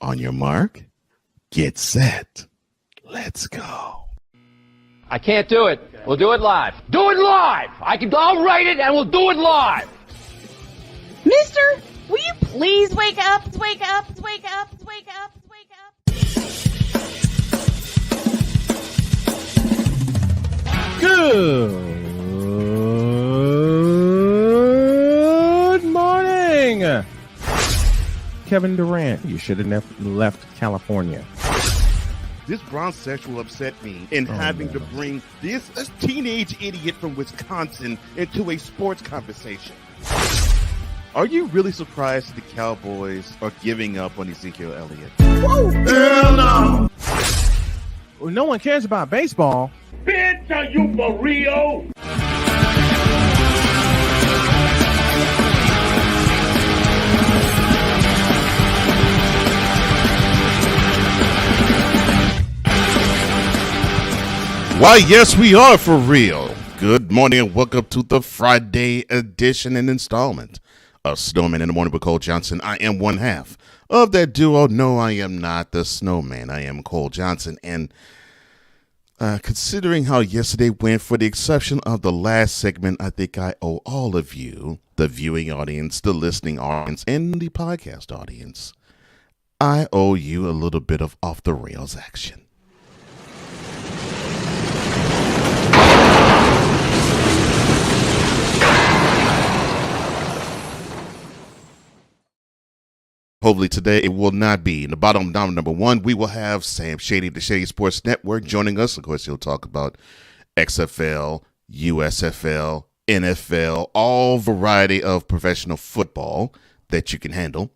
On your mark, get set. Let's go. I can't do it. We'll do it live. Do it live! I'll write it and we'll do it live! Mister, will you please wake up, wake up, wake up, wake up, wake up? Good morning, Kevin Durant. You should have left California. This bronze sexual upset me in having to bring this teenage idiot from Wisconsin into a sports conversation. Are you really surprised the Cowboys are giving up on Ezekiel Elliott? Whoa! Hell no! Well, no one cares about baseball. Bitch, are you for real? Why, yes, we are for real. Good morning and welcome to the Friday edition and installment of Snowman in the Morning with Cole Johnson. I am one half of that duo. No, I am not the Snowman. I am Cole Johnson. And considering how yesterday went, for the exception of the last segment, I think I owe all of you, the viewing audience, the listening audience, and the podcast audience, I owe you a little bit of off the rails action. Hopefully today it will not be. In the bottom down number one, we will have Sam Shady of the Shady Sports Network joining us. Of course, he'll talk about XFL, USFL, NFL, all variety of professional football that you can handle.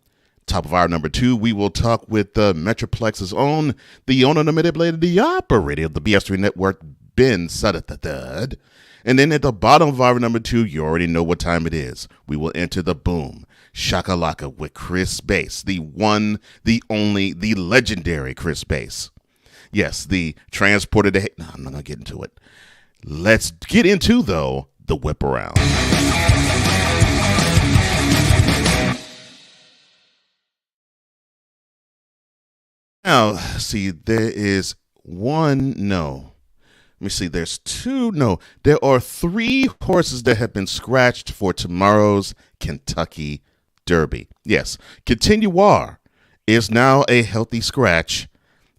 Top of hour number two, we will talk with Metroplex's own, the owner, the manipulator, the operator of the BS3 Network, Ben Sutter III. And then at the bottom of hour number two, you already know what time it is. We will enter the boom shakalaka with Chris Bass, the one, the only, the legendary Chris Bass. Yes, the transporter to no, I'm not gonna get into it. Let's get into, though, the whip around. Now, see, there is one, no. Let me see, there's two, no. There are three horses that have been scratched for tomorrow's Kentucky Derby. Yes, Continuar is now a healthy scratch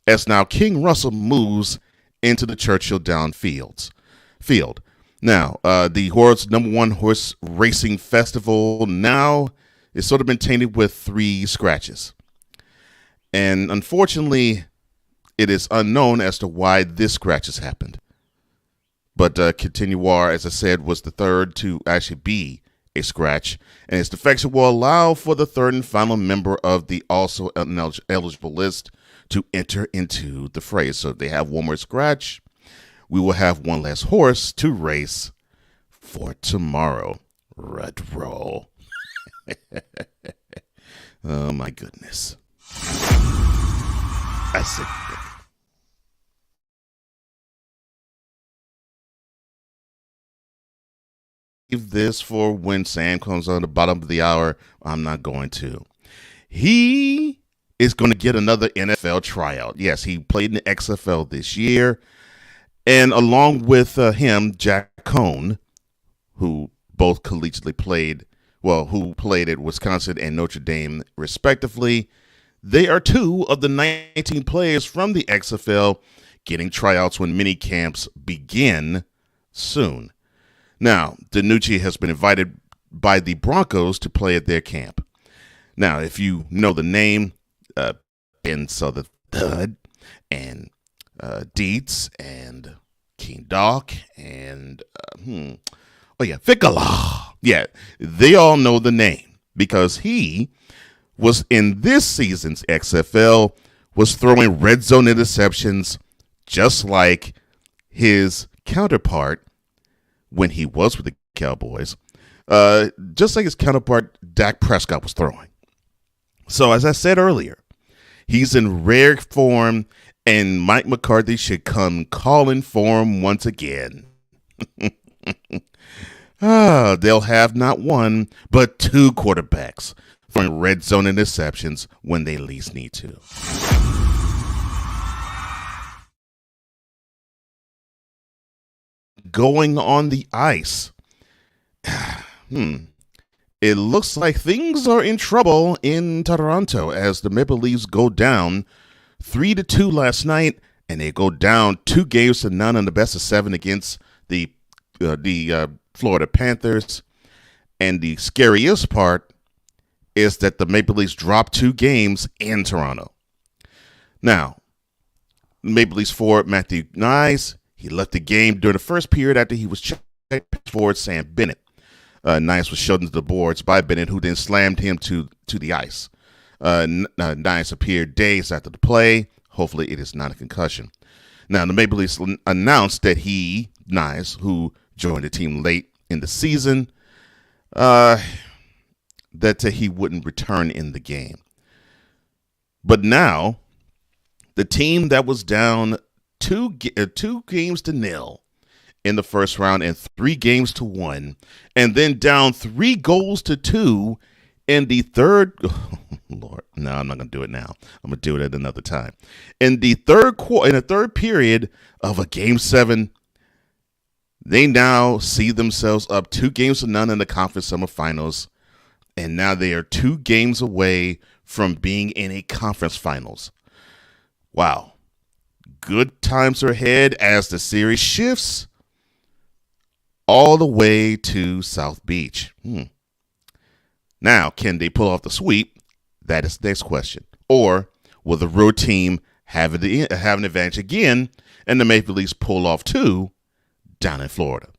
as now King Russell moves into the Churchill Downs field. Now, the horse number one horse racing festival now is sort of been tainted with three scratches. And unfortunately, it is unknown as to why this scratch has happened. But Continuar, as I said, was the third to actually be a scratch, and its defection will allow for the third and final member of the also eligible list to enter into the fray. So if they have one more scratch, we will have one less horse to race for tomorrow. Red roll. Oh my goodness. I said this for when Sam comes on the bottom of the hour. I'm not going to. He is going to get another NFL tryout. Yes, he played in the XFL this year. And along with him, Jack Cohn, who both collegiately played, who played at Wisconsin and Notre Dame respectively, they are two of the 19 players from the XFL getting tryouts when mini camps begin soon. Now, DiNucci has been invited by the Broncos to play at their camp. Now, if you know the name, Ben Sutter and Dietz and King Doc and Fickala. Yeah, they all know the name because he was in this season's XFL, was throwing red zone interceptions just like his counterpart when he was with the Cowboys, just like his counterpart Dak Prescott was throwing. So as I said earlier, he's in rare form, and Mike McCarthy should come calling for him once again. They'll have not one, but two quarterbacks throwing red zone interceptions when they least need to. Going on the ice. It looks like things are in trouble in Toronto as the Maple Leafs go down 3-2 last night, and they go down 2-0 in the best of 7 against the Florida Panthers. And the scariest part is that the Maple Leafs dropped 2 games in Toronto. Now, Maple Leafs forward Matthew Knies, he left the game during the first period after he was checked forward Sam Bennett. Knies was shoved into the boards by Bennett, who then slammed him to the ice. Knies appeared days after the play. Hopefully it is not a concussion. Now, the Maple Leafs announced that Knies, who joined the team late in the season, that he wouldn't return in the game. But now, the team that was down 2-0 in the first round and 3-1, and then down 3-2 in the third. Oh, Lord, no, I'm not gonna do it now. I'm gonna do it at another time. In the third period of a Game 7, they now see themselves up 2-0 in the conference semifinals, and now they are 2 games away from being in a conference finals. Wow. Good times are ahead as the series shifts all the way to South Beach. Now, can they pull off the sweep? That is the next question. Or will the road team have an advantage again and the Maple Leafs pull off 2 down in Florida?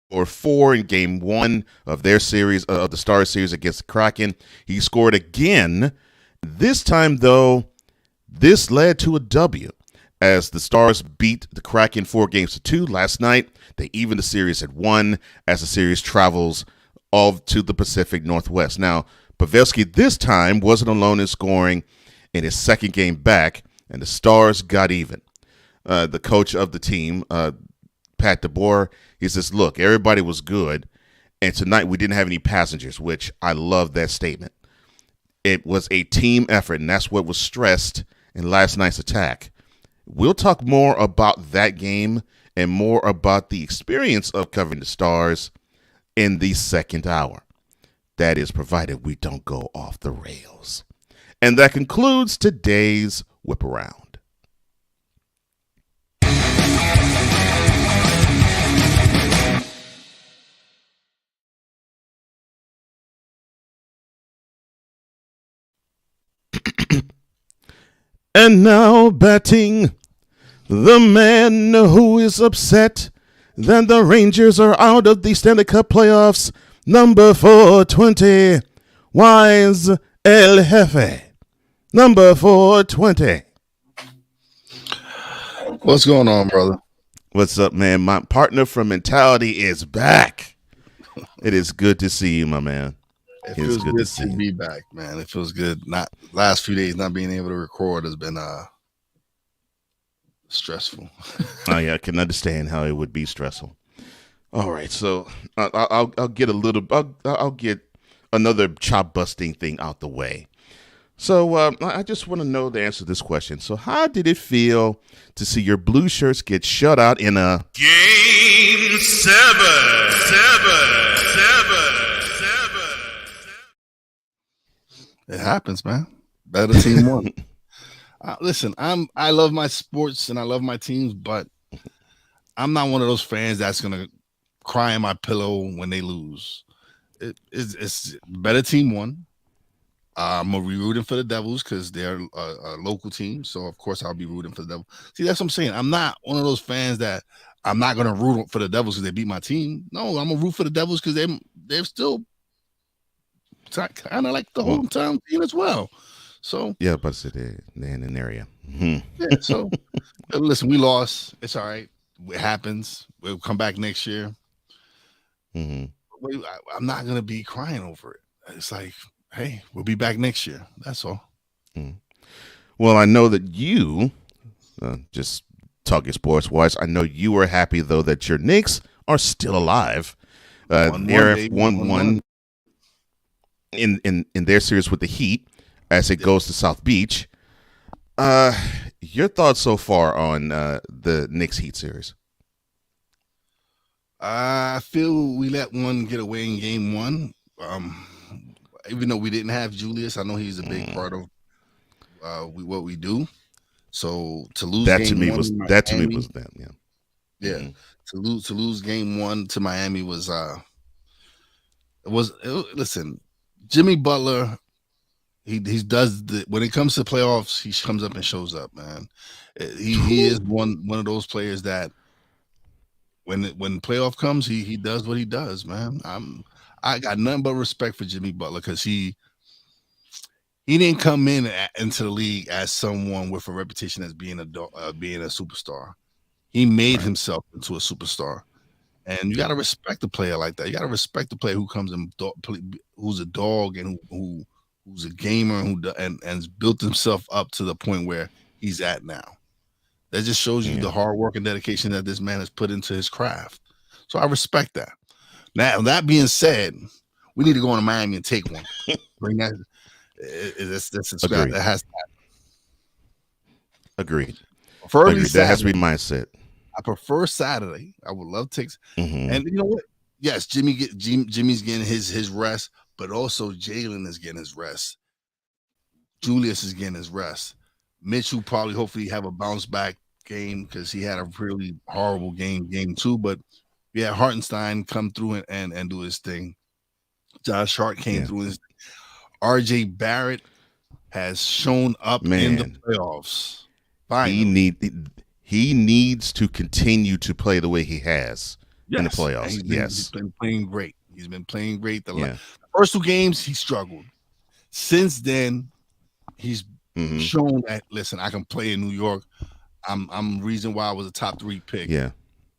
Or 4 in Game 1 of their series, of the Stars series against the Kraken. He scored again. This time, though, this led to a W as the Stars beat the Kraken 4-2 last night. They evened the series at 1 as the series travels off to the Pacific Northwest. Now, Pavelski this time wasn't alone in scoring in his second game back, and the Stars got even. The coach of the team, Pat DeBoer, he says, look, everybody was good, and tonight we didn't have any passengers, which I love that statement. It was a team effort, and that's what was stressed in last night's attack. We'll talk more about that game and more about the experience of covering the Stars in the second hour. That is provided we don't go off the rails. And that concludes today's Whip Around. And now batting, the man who is upset that the Rangers are out of the Stanley Cup playoffs, number 420, Wise El Jefe. Number 420. What's going on, brother? What's up, man? My partner from Mentality is back. It is good to see you, my man. It feels good to be back, man. It feels good. Not last few days, not being able to record has been stressful. Oh yeah, I can understand how it would be stressful. All right, so I'll get I'll get another chop busting thing out the way. So I just want to know the answer to this question. So how did it feel to see your blue shirts get shut out in a Game 7? It happens, man. Better team won. Listen, I love my sports and I love my teams, but I'm not one of those fans that's gonna cry in my pillow when they lose. It's better team won. I'm gonna be rooting for the Devils because they're a local team, so of course I'll be rooting for the Devils. See, that's what I'm saying. I'm not one of those fans that I'm not gonna root for the Devils because they beat my team. No, I'm gonna root for the Devils because they're still kind of like the hometown team as well. So yeah, but they're in an area. Yeah, so listen, we lost. It's all right. It happens. We'll come back next year. I'm not gonna be crying over it. It's like, hey, we'll be back next year. That's all. Well, I know that you just Talking sports wise, I know you were happy though that your Knicks are still alive. They're baby, 1-1 in their series with the Heat as it goes to South Beach. Your thoughts so far on the Knicks Heat series? I feel we let one get away in game one. Even though we didn't have Julius, I know he's a big part of what we do. So to lose That game to me one was in that to me Miami- was that. Yeah. yeah. Mhm. To lose game one to Miami was listen, Jimmy Butler, he does when it comes to playoffs, he comes up and shows up, man. He is one of those players that when playoff comes, he does what he does, man. I got nothing but respect for Jimmy Butler because he didn't come into the league as someone with a reputation as being a superstar. He made himself into a superstar, and you got to respect a player like that. You got to respect the player who comes and who's a dog and who's a gamer and has built himself up to the point where he's at now. That just shows you the hard work and dedication that this man has put into his craft. So I respect that. Now, that being said, we need to go into Miami and take one. Bring that. Agreed. That has to happen. Agreed. Preferably Agreed. That has to be Saturday. mindset. I prefer Saturday. I would love to. Mhm. And you know what? Yes, Jimmy's getting his rest, but also Jalen is getting his rest. Julius is getting his rest. Mitch will probably hopefully have a bounce back game because he had a really horrible game two. But yeah, Hartenstein come through and do his thing. Josh Hart came through his thing. RJ Barrett has shown up in the playoffs. Finally. He needs to continue to play the way he has in the playoffs. He's been playing great. He's been playing great. The first two games he struggled. Since then, he's shown that listen, I can play in New York. I'm reason why I was a top 3 pick. Yeah,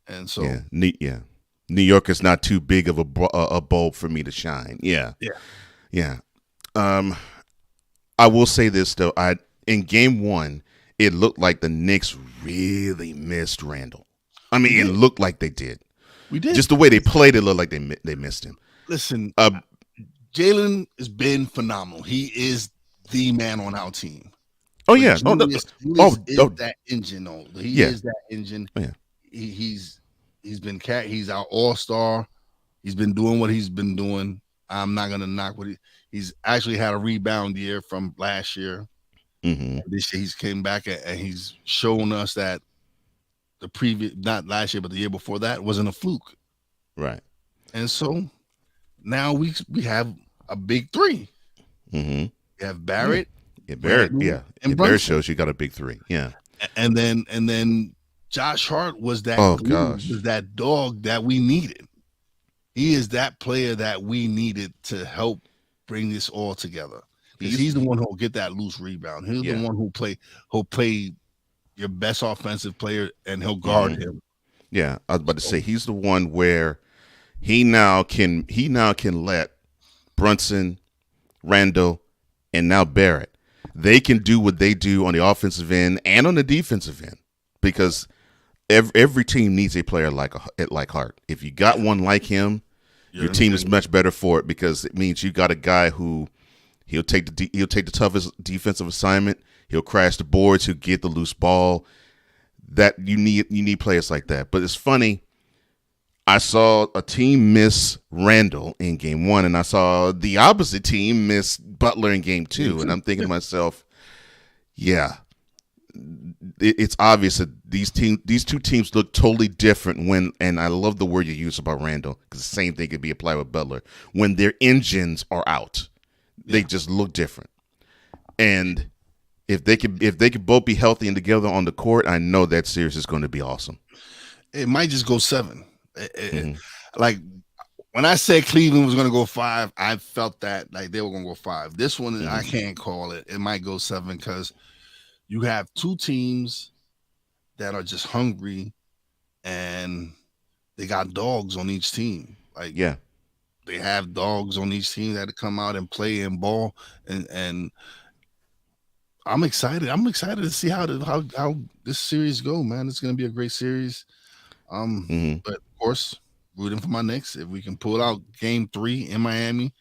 and so New York is not too big of a bulb for me to shine. Yeah. I will say this though. In game one, it looked like the Knicks really missed Randall. I mean, it looked like they did. We did. Just the way they played, it looked like they missed him. Listen, Jalen has been phenomenal. He is the man on our team. Oh yeah, Julius is that engine. He is that engine. Oh, yeah. He's been he's our all-star. He's been doing what he's been doing. I'm not gonna knock what he's actually had a rebound year from last year. This year he's came back and he's shown us that the previous, not last year, but the year before that wasn't a fluke. Right. And so now we have a big 3. We have Barrett. Yeah, Barrett. And Barrett shows you got a big 3. Yeah. And then Josh Hart was that was that dog that we needed. He is that player that we needed to help bring this all together. He's the one who'll get that loose rebound. He's the one who'll play your best offensive player and he'll guard him. Yeah, I was about to say he's the one where he now can let Brunson, Randall, and now Barrett. They can do what they do on the offensive end and on the defensive end because every team needs a player like Hart. If you got one like him, your team is much better for it because it means you got a guy who he'll take the toughest defensive assignment. He'll crash the boards. He'll get the loose ball. That you need players like that. But it's funny. I saw a team miss Randall in game 1, and I saw the opposite team miss Butler in game 2. And I'm thinking to myself, it's obvious that these two teams look totally different and I love the word you use about Randall because the same thing could be applied with Butler. When their engines are out, they just look different. And if they could both be healthy and together on the court, I know that series is going to be awesome. It might just go 7. Like when I said Cleveland was going to go 5, I felt that like they were going to go 5. This one, I can't call it. It might go 7 because you have 2 teams that are just hungry and they got dogs on each team. Like they have dogs on each team that come out and play and ball and I'm excited. I'm excited to see how this series go, man. It's gonna be a great series. Mhm. But of course, rooting for my Knicks. If we can pull out Game 3 in Miami,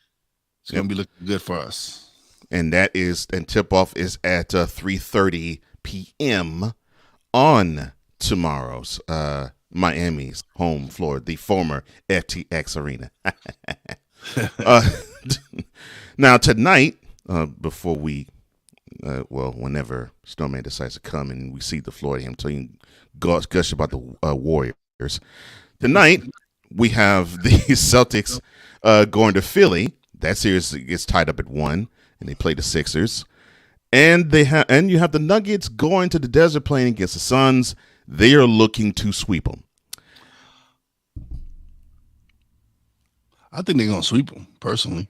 it's gonna be looking good for us. And tip off is at 3:30 p.m. on tomorrow's Miami's home floor, the former FTX Arena. Now tonight, before we, whenever Snowman decides to come and we see the floor, him telling gush about the Warriors. Tonight we have the Celtics going to Philly. That series gets tied up at 1, and they play the Sixers. And you have the Nuggets going to the desert playing against the Suns. They are looking to sweep them. I think they're gonna sweep them personally.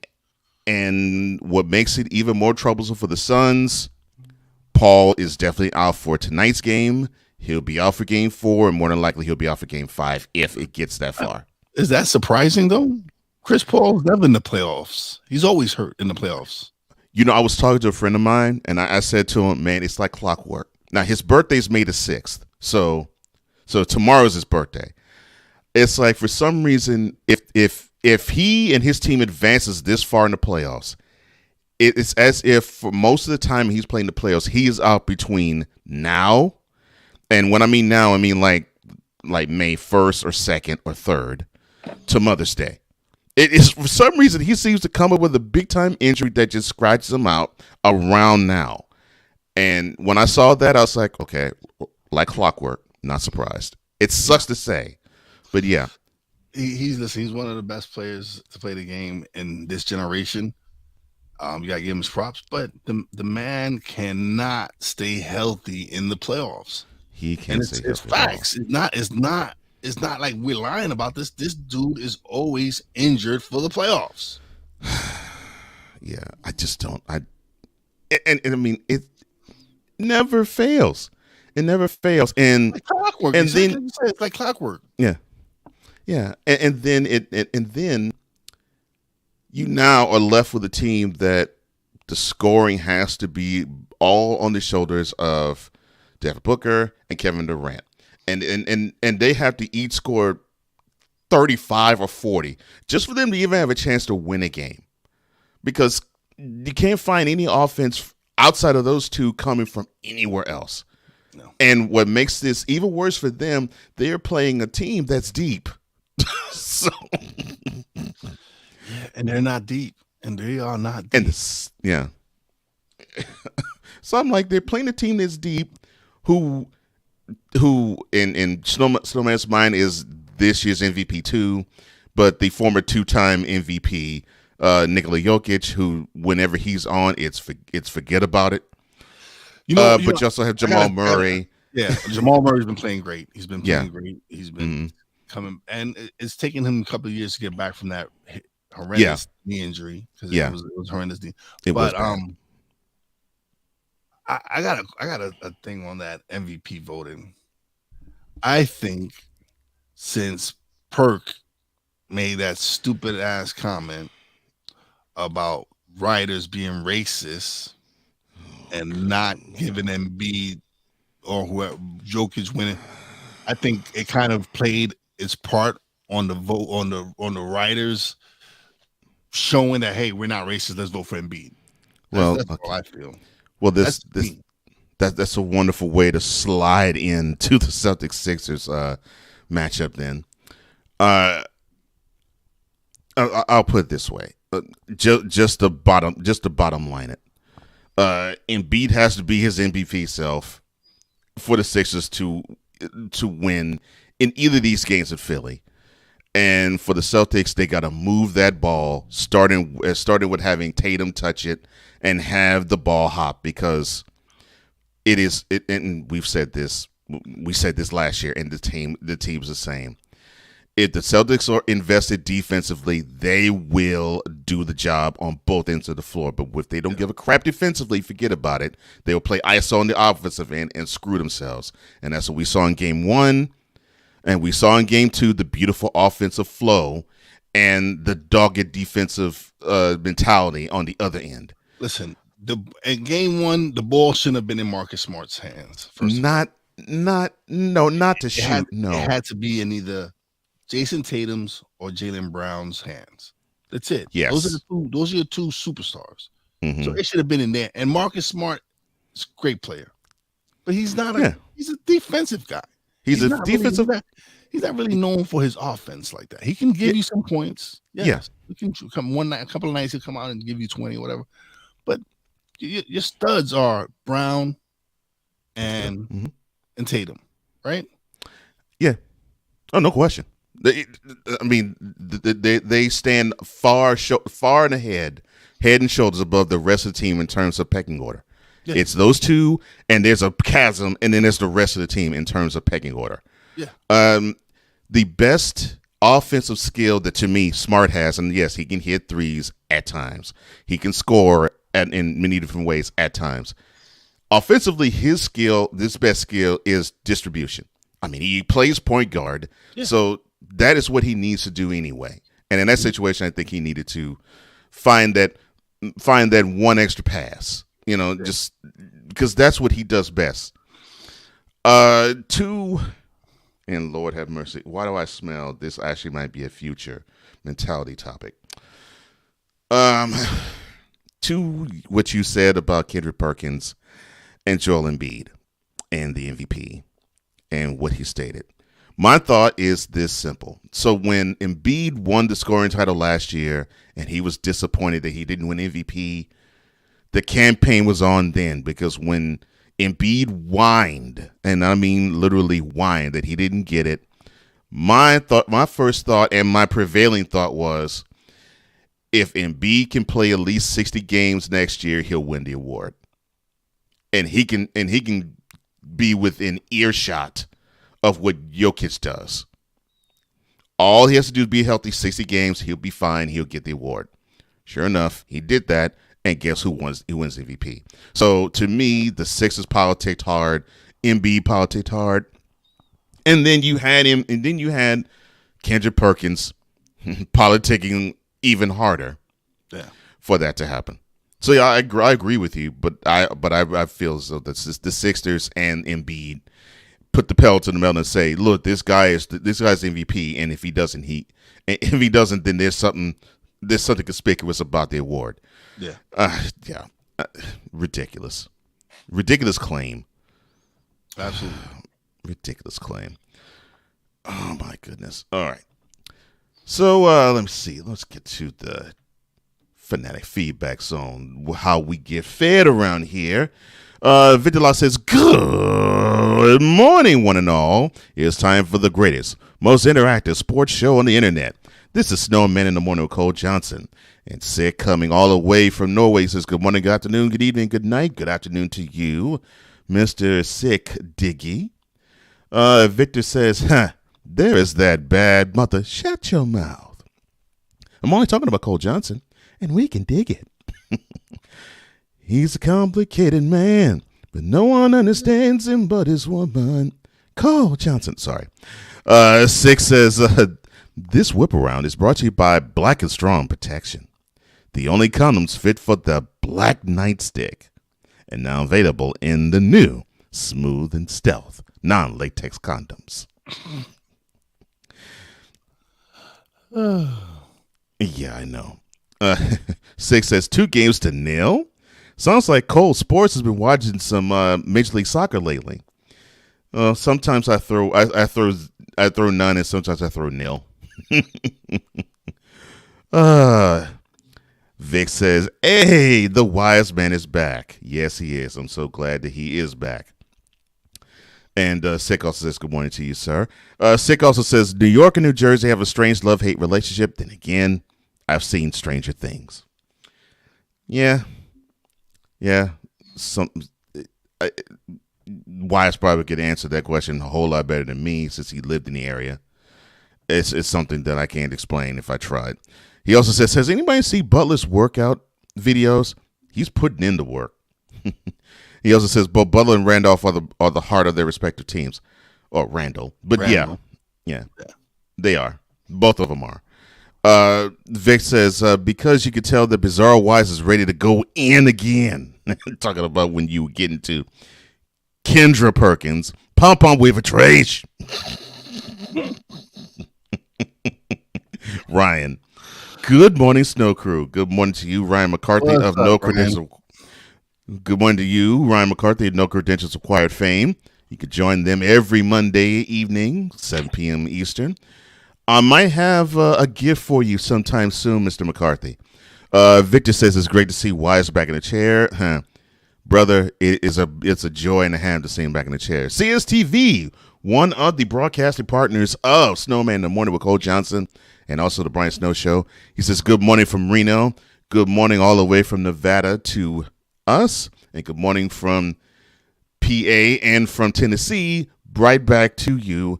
And what makes it even more troublesome for the Suns, Paul is definitely out for tonight's game. He'll be out for Game 4, and more than likely he'll be out for Game 5 if it gets that far. Is that surprising though? Chris Paul's never in the playoffs. He's always hurt in the playoffs. I was talking to a friend of mine, and I said to him, man, it's like clockwork. Now, his birthday's May the 6th, so tomorrow's his birthday. It's like, for some reason, if he and his team advances this far in the playoffs, it's as if for most of the time he's playing the playoffs, he is out between now, and when I mean now, I mean like May 1st or 2nd or 3rd to Mother's Day. It is, for some reason, he seems to come up with a big-time injury that just scratches him out around now. And when I saw that, I was like, okay, like clockwork, not surprised. It sucks to say, but yeah. He's one of the best players to play the game in this generation. You gotta give him his props, but the man cannot stay healthy in the playoffs. He can't stay healthy. It's facts. It's not like we're lying about this. This dude is always injured for the playoffs. Yeah, I just don't. And I mean, it never fails. It never fails. And like clockwork. And then it's like clockwork. Yeah, yeah. And then you now are left with a team that the scoring has to be all on the shoulders of Devin Booker and Kevin Durant. And they have to each score 35 or 40 just for them to even have a chance to win a game, because you can't find any offense outside of those two coming from anywhere else. No. And what makes this even worse for them, they're playing a team that's deep. So, and they're not deep, and they are not deep. And so I'm like, they're playing a team that's deep, who in Snowman's mind is this year's MVP too, but the former 2-time MVP Nikola Jokic, who whenever he's on, it's forget about it. You also have Jamal Murray. Jamal Murray's been playing great. He's been playing great. He's been coming, and it's taken him a couple of years to get back from that horrendous knee injury, because it was horrendous. I got a thing on that MVP voting. I think since Perk made that stupid ass comment about writers being racist and not giving Embiid or whoever Jokic winning, I think it kind of played its part on the vote on the writers showing that, hey, we're not racist, let's vote for Embiid. That's how I feel. Well, that's a wonderful way to slide into the Celtics Sixers matchup. Then, I'll put it this way: just the bottom line it. Embiid has to be his MVP self for the Sixers to win in either of these games in Philly. And for the Celtics, they got to move that ball, starting with having Tatum touch it and have the ball hop, because and we've said this. We said this last year, and the team's the same. If the Celtics are invested defensively, they will do the job on both ends of the floor. But if they don't give a crap defensively, forget about it. They'll play ISO on the offensive end and screw themselves. And that's what we saw in Game 1. And we saw in Game 2 the beautiful offensive flow and the dogged defensive mentality on the other end. Listen, in game one, the ball shouldn't have been in Marcus Smart's hands. Not to shoot. It had to be in either Jason Tatum's or Jaylen Brown's hands. That's it. Yes. Those are your two superstars. Mhm. So it should have been in there. And Marcus Smart is a great player, but he's not he's a defensive guy. He's a not defensive. he's not really known for his offense like that. He can give you some points. Yes. We can come one night, a couple of nights he'll come out and give you 20 or whatever. But your studs are Brown and Tatum, right? Yeah. Oh, no question. They stand far and ahead, head and shoulders above the rest of the team in terms of pecking order. Yeah. It's those two, and there's a chasm, and then there's the rest of the team in terms of pecking order. Yeah. The best offensive skill that, to me, Smart has, and yes, he can hit threes at times. He can score in many different ways at times. Offensively, his best skill is distribution. I mean, he plays point guard, so that is what he needs to do anyway. And in that situation, I think he needed to find that one extra pass, just because that's what he does best. Two, and Lord have mercy, why do I smell this? Actually, might be a future mentality topic. To what you said about Kendrick Perkins and Joel Embiid and the MVP and what he stated. My thought is this simple. So when Embiid won the scoring title last year and he was disappointed that he didn't win MVP, the campaign was on then, because when Embiid whined, and I mean literally whined, that he didn't get it, my first thought and my prevailing thought was, if Embiid can play at least 60 games next year, he'll win the award. And he can be within earshot of what Jokic does. All he has to do is be healthy 60 games. He'll be fine. He'll get the award. Sure enough, he did that. And guess who wins MVP? So to me, the Sixers politicked hard. Embiid politicked hard. And then you had Kendrick Perkins politicking even harder for that to happen. So yeah, I agree with you, but I feel as though the Sixers and Embiid put the pedal to the metal and say, look, this guy's MVP, and if he doesn't, then there's something conspicuous about the award. Ridiculous claim. Absolutely ridiculous claim. Oh my goodness. All right. So let me see. Let's get to the Fanatic feedback zone, how we get fed around here. Victor Law says, good morning, one and all. It's time for the greatest, most interactive sports show on the internet. This is Snowman in the Morning with Cole Johnson. And Sick, coming all the way from Norway, says, good morning, good afternoon, good evening, good night. Good afternoon to you, Mr. Sick Diggy. Victor says, there is that bad mother. Shut your mouth. I'm only talking about Cole Johnson, and we can dig it. He's a complicated man, but no one understands him but his woman. Cole Johnson, sorry. Sick says, this whip around is brought to you by Black and Strong Protection, the only condoms fit for the Black Nightstick, and now available in the new Smooth and Stealth non-latex condoms. Yeah, I know. Six says 2-0. Sounds like Cole Sports has been watching some Major League Soccer lately. Sometimes I throw none, and sometimes I throw nil. Vic says, hey, the wise man is back. Yes, he is. I'm so glad that he is back. And Sick also says, good morning to you, sir. Sick also says, New York and New Jersey have a strange love-hate relationship. Then again, I've seen stranger things. Yeah. Wise probably could answer that question a whole lot better than me, since he lived in the area. It's something that I can't explain if I tried. He also says, has anybody seen Butler's workout videos? He's putting in the work. He also says both Butler and Randolph are the heart of their respective teams. Or Randall. But Randall. Yeah, they are. Both of them are. Vic says, because you could tell that Bizarro Wise is ready to go in again. Talking about when you get into Kendra Perkins, pump on with a trash. Ryan, good morning, Snow Crew. Good morning to you, Ryan McCarthy What's of up, No Ryan? Credentials. Good morning to you, Ryan McCarthy of No Credentials Acquired fame. You can join them every Monday evening, 7 p.m. Eastern. I might have a gift for you sometime soon, Mr. McCarthy. Victor says it's great to see Wise back in the chair. Huh. Brother, it's a joy and a ham to see him back in the chair. CSTV, one of the broadcasting partners of Snowman in the Morning with Cole Johnson and also the Brian Snow Show. He says, good morning from Reno. Good morning all the way from Nevada to us. And good morning from PA and from Tennessee, right back to you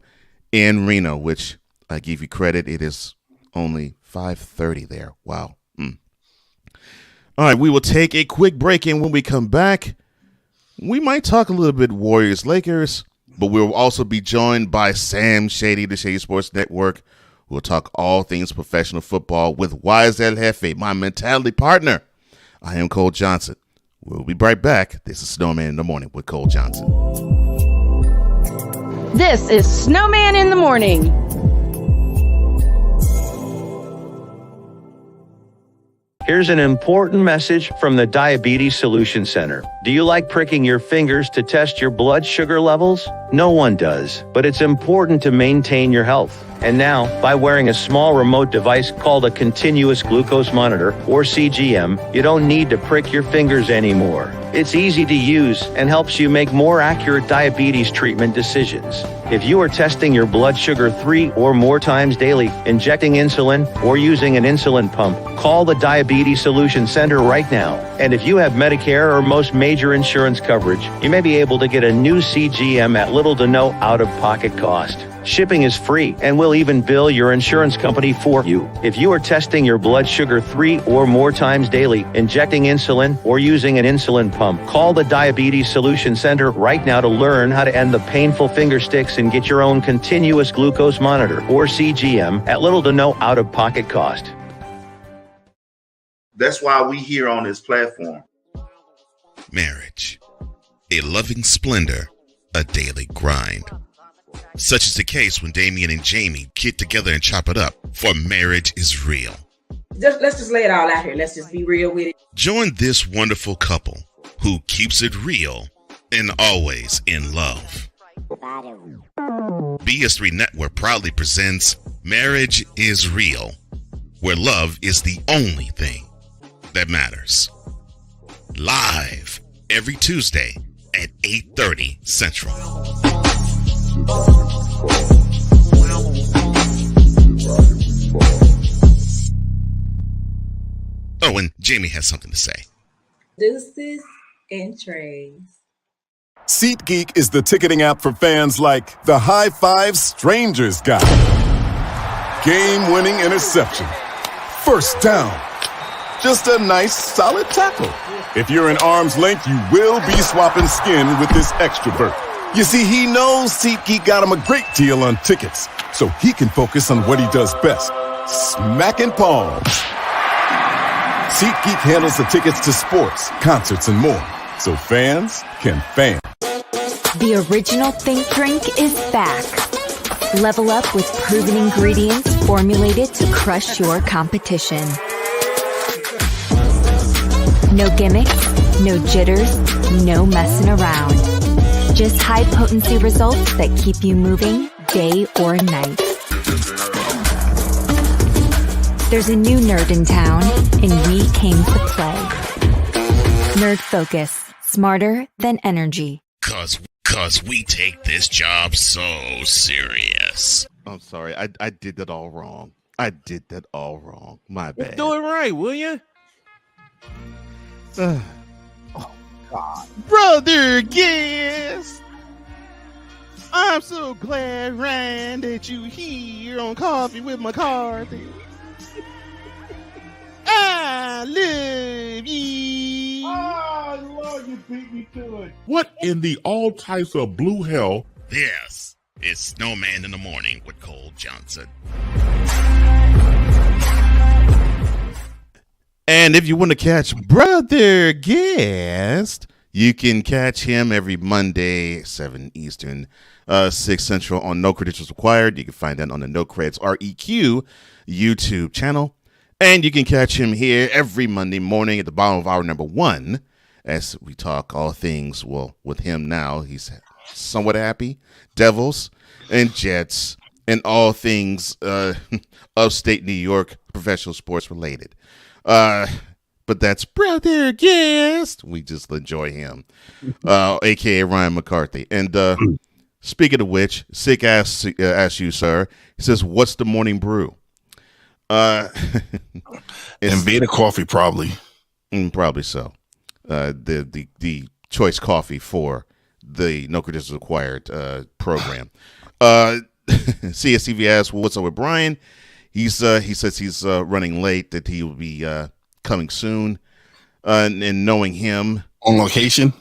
in Reno, which I give you credit. It is only 5:30 there. Wow. All right, we will take a quick break, and when we come back, we might talk a little bit Warriors-Lakers, but we'll also be joined by Sam Shady, the Shady Sports Network. We'll talk all things professional football with Wise El Jefe, my mentality partner. I am Cole Johnson. We'll be right back. This is Snowman in the Morning with Cole Johnson. This is Snowman in the Morning. Here's an important message from the Diabetes Solution Center. Do you like pricking your fingers to test your blood sugar levels? No one does, but it's important to maintain your health. And now, by wearing a small remote device called a continuous glucose monitor, or CGM, you don't need to prick your fingers anymore. It's easy to use and helps you make more accurate diabetes treatment decisions. If you are testing your blood sugar 3 or more times daily, injecting insulin, or using an insulin pump, call the Diabetes Solution Center right now. And if you have Medicare or most major insurance coverage, you may be able to get a new CGM at little to no out-of-pocket cost. Shipping is free, and we'll even bill your insurance company for you. If you are testing your blood sugar 3 or more times daily, injecting insulin, or using an insulin pump, call the Diabetes Solution Center right now to learn how to end the painful finger sticks and get your own continuous glucose monitor, or CGM, at little to no out-of-pocket cost. That's why we here on this platform. Marriage, a loving splendor, a daily grind. Such is the case when Damian and Jamie get together and chop it up, for marriage is real. Let's just lay it all out here. Let's just be real with it. Join this wonderful couple who keeps it real and always in love. BS3 Network proudly presents Marriage is Real, where love is the only thing that matters. Live every Tuesday at 8:30 Central. Oh, and Jamie has something to say. Deuces and trays. SeatGeek is the ticketing app for fans like the High Five Strangers guy. Game-winning interception. First down. Just a nice, solid tackle. If you're in arm's length, you will be swapping skin with this extrovert. You see, he knows SeatGeek got him a great deal on tickets, so he can focus on what he does best, smacking palms. SeatGeek handles the tickets to sports, concerts, and more, so fans can fan. The original Think drink is back. Level up with proven ingredients formulated to crush your competition. No gimmicks, no jitters, no messing around. Just high-potency results that keep you moving day or night. There's a new nerd in town, and we came to play. Nerd Focus. Smarter than energy. Cause we take this job so serious. I'm sorry. I did that all wrong. My bad. Do it right, will you? Oh, God. Brother guest, I'm so glad, Ryan, that you here on Coffee with McCarthy. I love you. Oh, Lord, you beat me to it. What in the all types of blue hell? This is Snowman in the Morning with Cole Johnson. And if you want to catch Brother Guest, you can catch him every Monday, 7 Eastern, 6 Central on No Credentials Required. You can find that on the No Creds REQ YouTube channel. And you can catch him here every Monday morning at the bottom of hour number 1 as we talk all things, well, with him now, he's somewhat happy, Devils and Jets and all things upstate New York professional sports related. But that's Brother Guest. We just enjoy him, a.k.a. Ryan McCarthy. And speaking of which, Sick asks you, sir, he says, what's the morning brew? Invader coffee, probably. Probably so. The choice coffee for the No Credentials Required program. CSTV asks, well, what's up with Brian? He says he's running late, that he will be coming soon. And knowing him on location,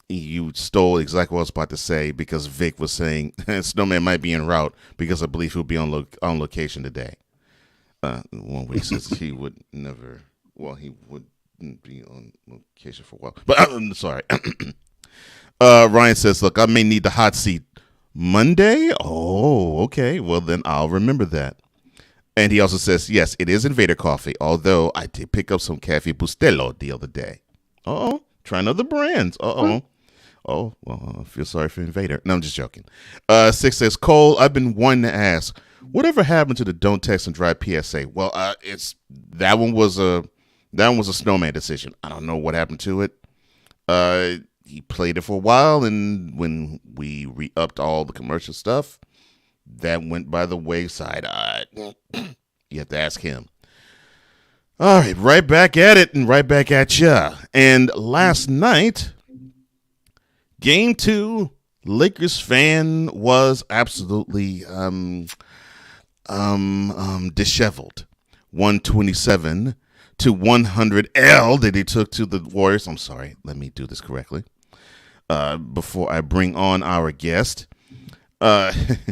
you stole exactly what I was about to say, because Vic was saying Snowman might be en route because I believe he'll be on location today. One week says he would never. Well, he wouldn't be on location for a while. But I'm sorry. Ryan says, "Look, I may need the hot seat Monday." Oh, okay. Well, then I'll remember that. And he also says, yes, it is Invader Coffee, although I did pick up some Cafe Bustelo the other day. Uh-oh. Trying other brands. Uh-oh. Oh, well, I feel sorry for Invader. No, I'm just joking. 6 says, Cole, I've been wanting to ask, whatever happened to the Don't Text and Drive PSA? Well, that one was a Snowman decision. I don't know what happened to it. He played it for a while, and when we re-upped all the commercial stuff, that went by the wayside. You have to ask him. All right, right back at it and right back at ya. And last night, Game 2, Lakers fan was absolutely disheveled. 127 to 100 L that he took to the Warriors. I'm sorry, let me do this correctly before I bring on our guest. The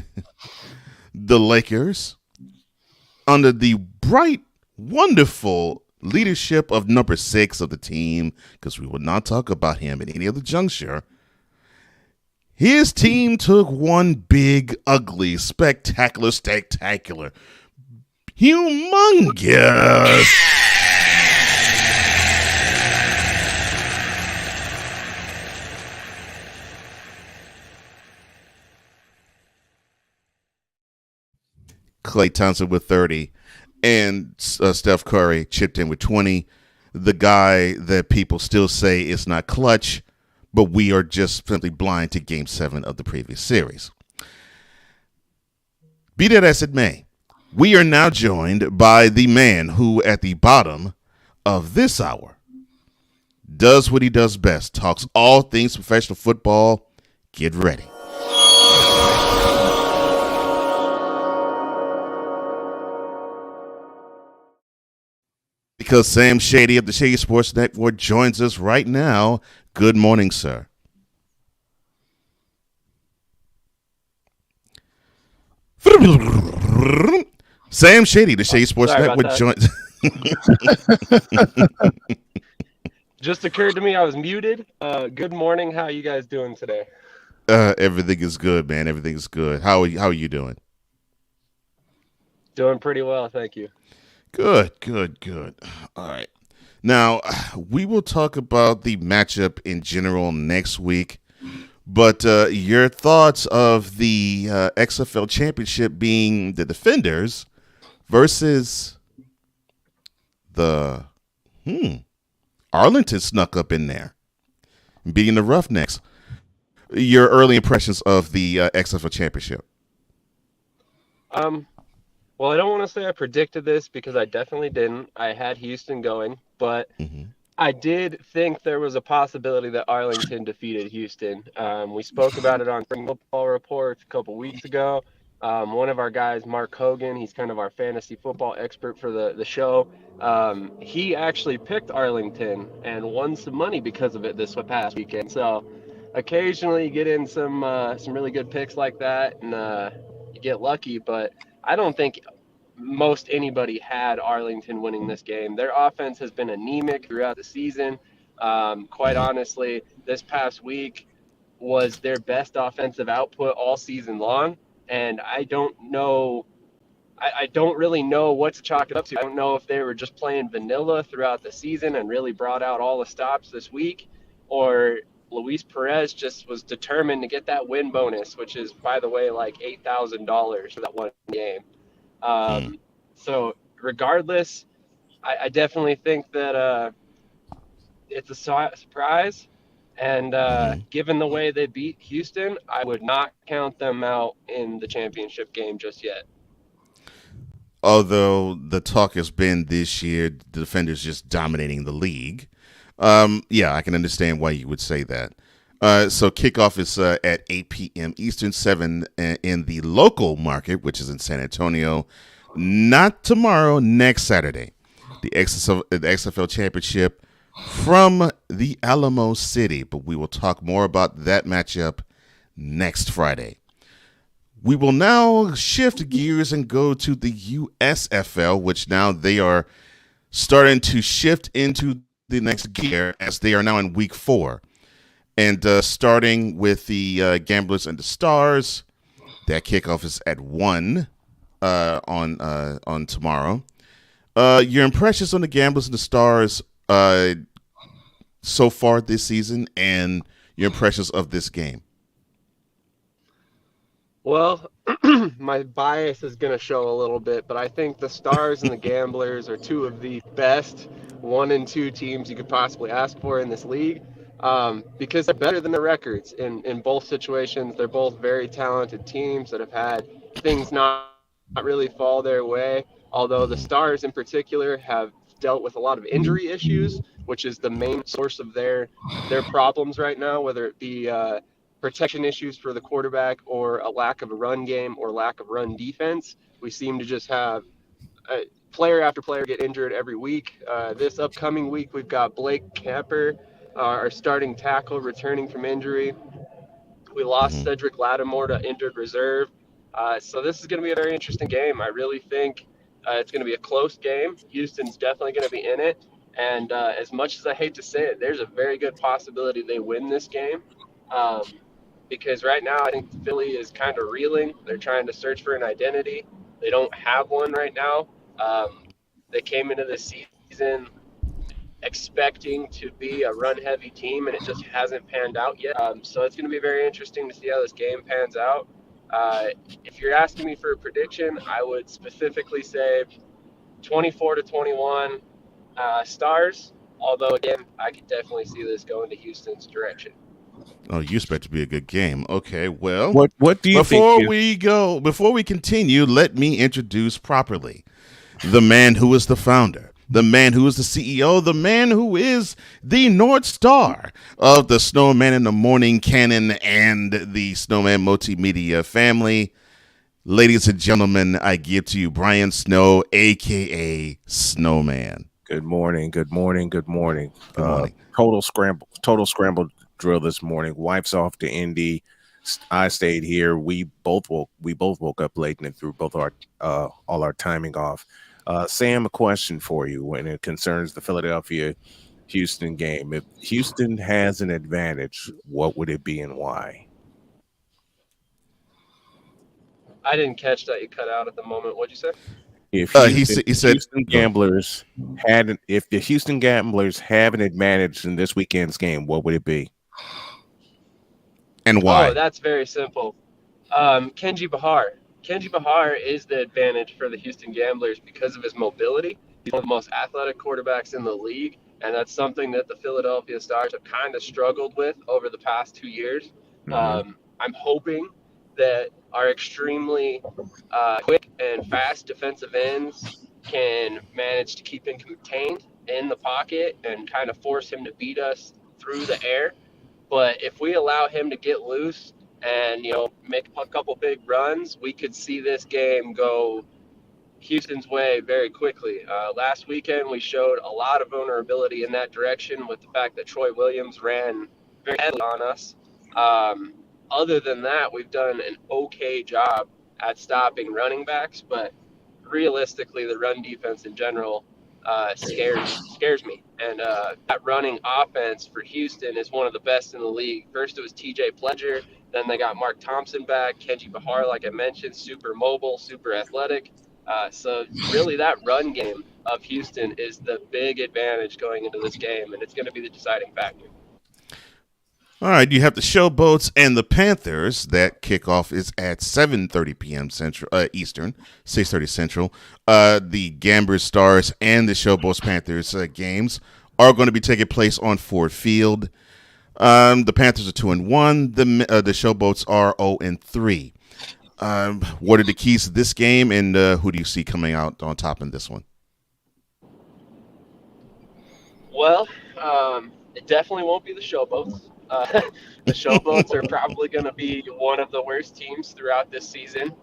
Lakers, under the bright, wonderful leadership of number 6 of the team, because we will not talk about him at any other juncture, his team took one big, ugly, spectacular, humongous Klay Thompson with 30, and Steph Curry chipped in with 20. The guy that people still say is not clutch, but we are just simply blind to Game 7 of the previous series. Be that as it may, we are now joined by the man who, at the bottom of this hour, does what he does best, talks all things professional football. Get ready. Because Sam Shady of the Shady Sports Network joins us right now. Good morning, sir. Sam Shady, the Shady Sports Network joins. Just occurred to me I was muted. Good morning. How are you guys doing today? Everything is good, man. Everything is good. How are you doing? Doing pretty well, thank you. Good. All right. Now, we will talk about the matchup in general next week, but your thoughts of the XFL Championship being the Defenders versus the Arlington snuck up in there, beating the Roughnecks. Your early impressions of the XFL Championship? Well, I don't want to say I predicted this because I definitely didn't. I had Houston going, but I did think there was a possibility that Arlington defeated Houston. We spoke about it on Spring Football Report a couple weeks ago. One of our guys, Mark Hogan, he's kind of our fantasy football expert for the show. He actually picked Arlington and won some money because of it this past weekend. So occasionally you get in some really good picks like that and you get lucky, but I don't think most anybody had Arlington winning this game. Their offense has been anemic throughout the season. Quite honestly, this past week was their best offensive output all season long, and I don't really know what to chalk it up to. I don't know if they were just playing vanilla throughout the season and really brought out all the stops this week, or Luis Perez just was determined to get that win bonus, which is, by the way, like $8,000 for that one game. So regardless, I definitely think that it's a surprise. And given the way they beat Houston, I would not count them out in the championship game just yet. Although the talk has been this year, the Defenders just dominating the league. Yeah, I can understand why you would say that. So kickoff is at 8 p.m. Eastern, 7 in the local market, which is in San Antonio. Not tomorrow, next Saturday. The XFL Championship from the Alamo City. But we will talk more about that matchup next Friday. We will now shift gears and go to the USFL, which now they are starting to shift into the next gear as they are now in week 4. And starting with the Gamblers and the Stars, that kickoff is at 1 on tomorrow. Your impressions on the Gamblers and the Stars so far this season, and your impressions of this game? Well, my bias is going to show a little bit, but I think the Stars and the Gamblers are two of the best 1 and 2 teams you could possibly ask for in this league, because they're better than their records in both situations. They're both very talented teams that have had things not really fall their way, although the Stars in particular have dealt with a lot of injury issues, which is the main source of their problems right now, whether it be protection issues for the quarterback or a lack of a run game or lack of run defense. We seem to just have player after player get injured every week. This upcoming week, we've got Blake Camper, our starting tackle, returning from injury. We lost Cedric Lattimore to injured reserve. So this is going to be a very interesting game. I really think it's going to be a close game. Houston's definitely going to be in it. And as much as I hate to say it, there's a very good possibility they win this game. Because right now I think Philly is kind of reeling. They're trying to search for an identity. They don't have one right now. They came into this season expecting to be a run-heavy team, and it just hasn't panned out yet. So it's going to be very interesting to see how this game pans out. If you're asking me for a prediction, I would specifically say 24-21 Stars. Although, again, I could definitely see this going to Houston's direction. Oh, you expect to be a good game. Okay, well, what do you think? Before we continue, let me introduce properly the man who is the founder, the man who is the CEO, the man who is the North Star of the Snowman in the Morning Canon and the Snowman Multimedia family. Ladies and gentlemen, I give to you Brian Snow, a.k.a. Snowman. Good morning. Good morning. Good morning. Total scramble drill this morning. Wife's off to Indy. I stayed here. We both woke up late and threw both our all our timing off. Sam, a question for you when it concerns the Philadelphia-Houston game. If Houston has an advantage, what would it be and why? I didn't catch that. You cut out at the moment. What'd you say? If he said if the Houston Gamblers have an advantage in this weekend's game, what would it be? And why? Oh, that's very simple. Kenji Bahar. Kenji Bahar is the advantage for the Houston Gamblers because of his mobility. He's one of the most athletic quarterbacks in the league, and that's something that the Philadelphia Stars have kind of struggled with over the past 2 years. I'm hoping that our extremely quick and fast defensive ends can manage to keep him contained in the pocket and kind of force him to beat us through the air. But if we allow him to get loose and, make a couple big runs, we could see this game go Houston's way very quickly. Last weekend, we showed a lot of vulnerability in that direction with the fact that Troy Williams ran very heavily on us. Other than that, we've done an okay job at stopping running backs, but realistically, the run defense in general scares me. And that running offense for Houston is one of the best in the league. First, it was T.J. Pledger. Then they got Mark Thompson back. Kenji Bahar, like I mentioned, super mobile, super athletic. So really that run game of Houston is the big advantage going into this game, and it's going to be the deciding factor. All right, you have the Showboats and the Panthers. That kickoff is at 7:30 p.m. Central, Eastern, 6:30 Central. The Gambler Stars and the Showboats Panthers games are going to be taking place on Ford Field. The Panthers are 2-1. The Showboats are 0-3. What are the keys to this game, and who do you see coming out on top in this one? Well, it definitely won't be the Showboats. The Showboats are probably going to be one of the worst teams throughout this season.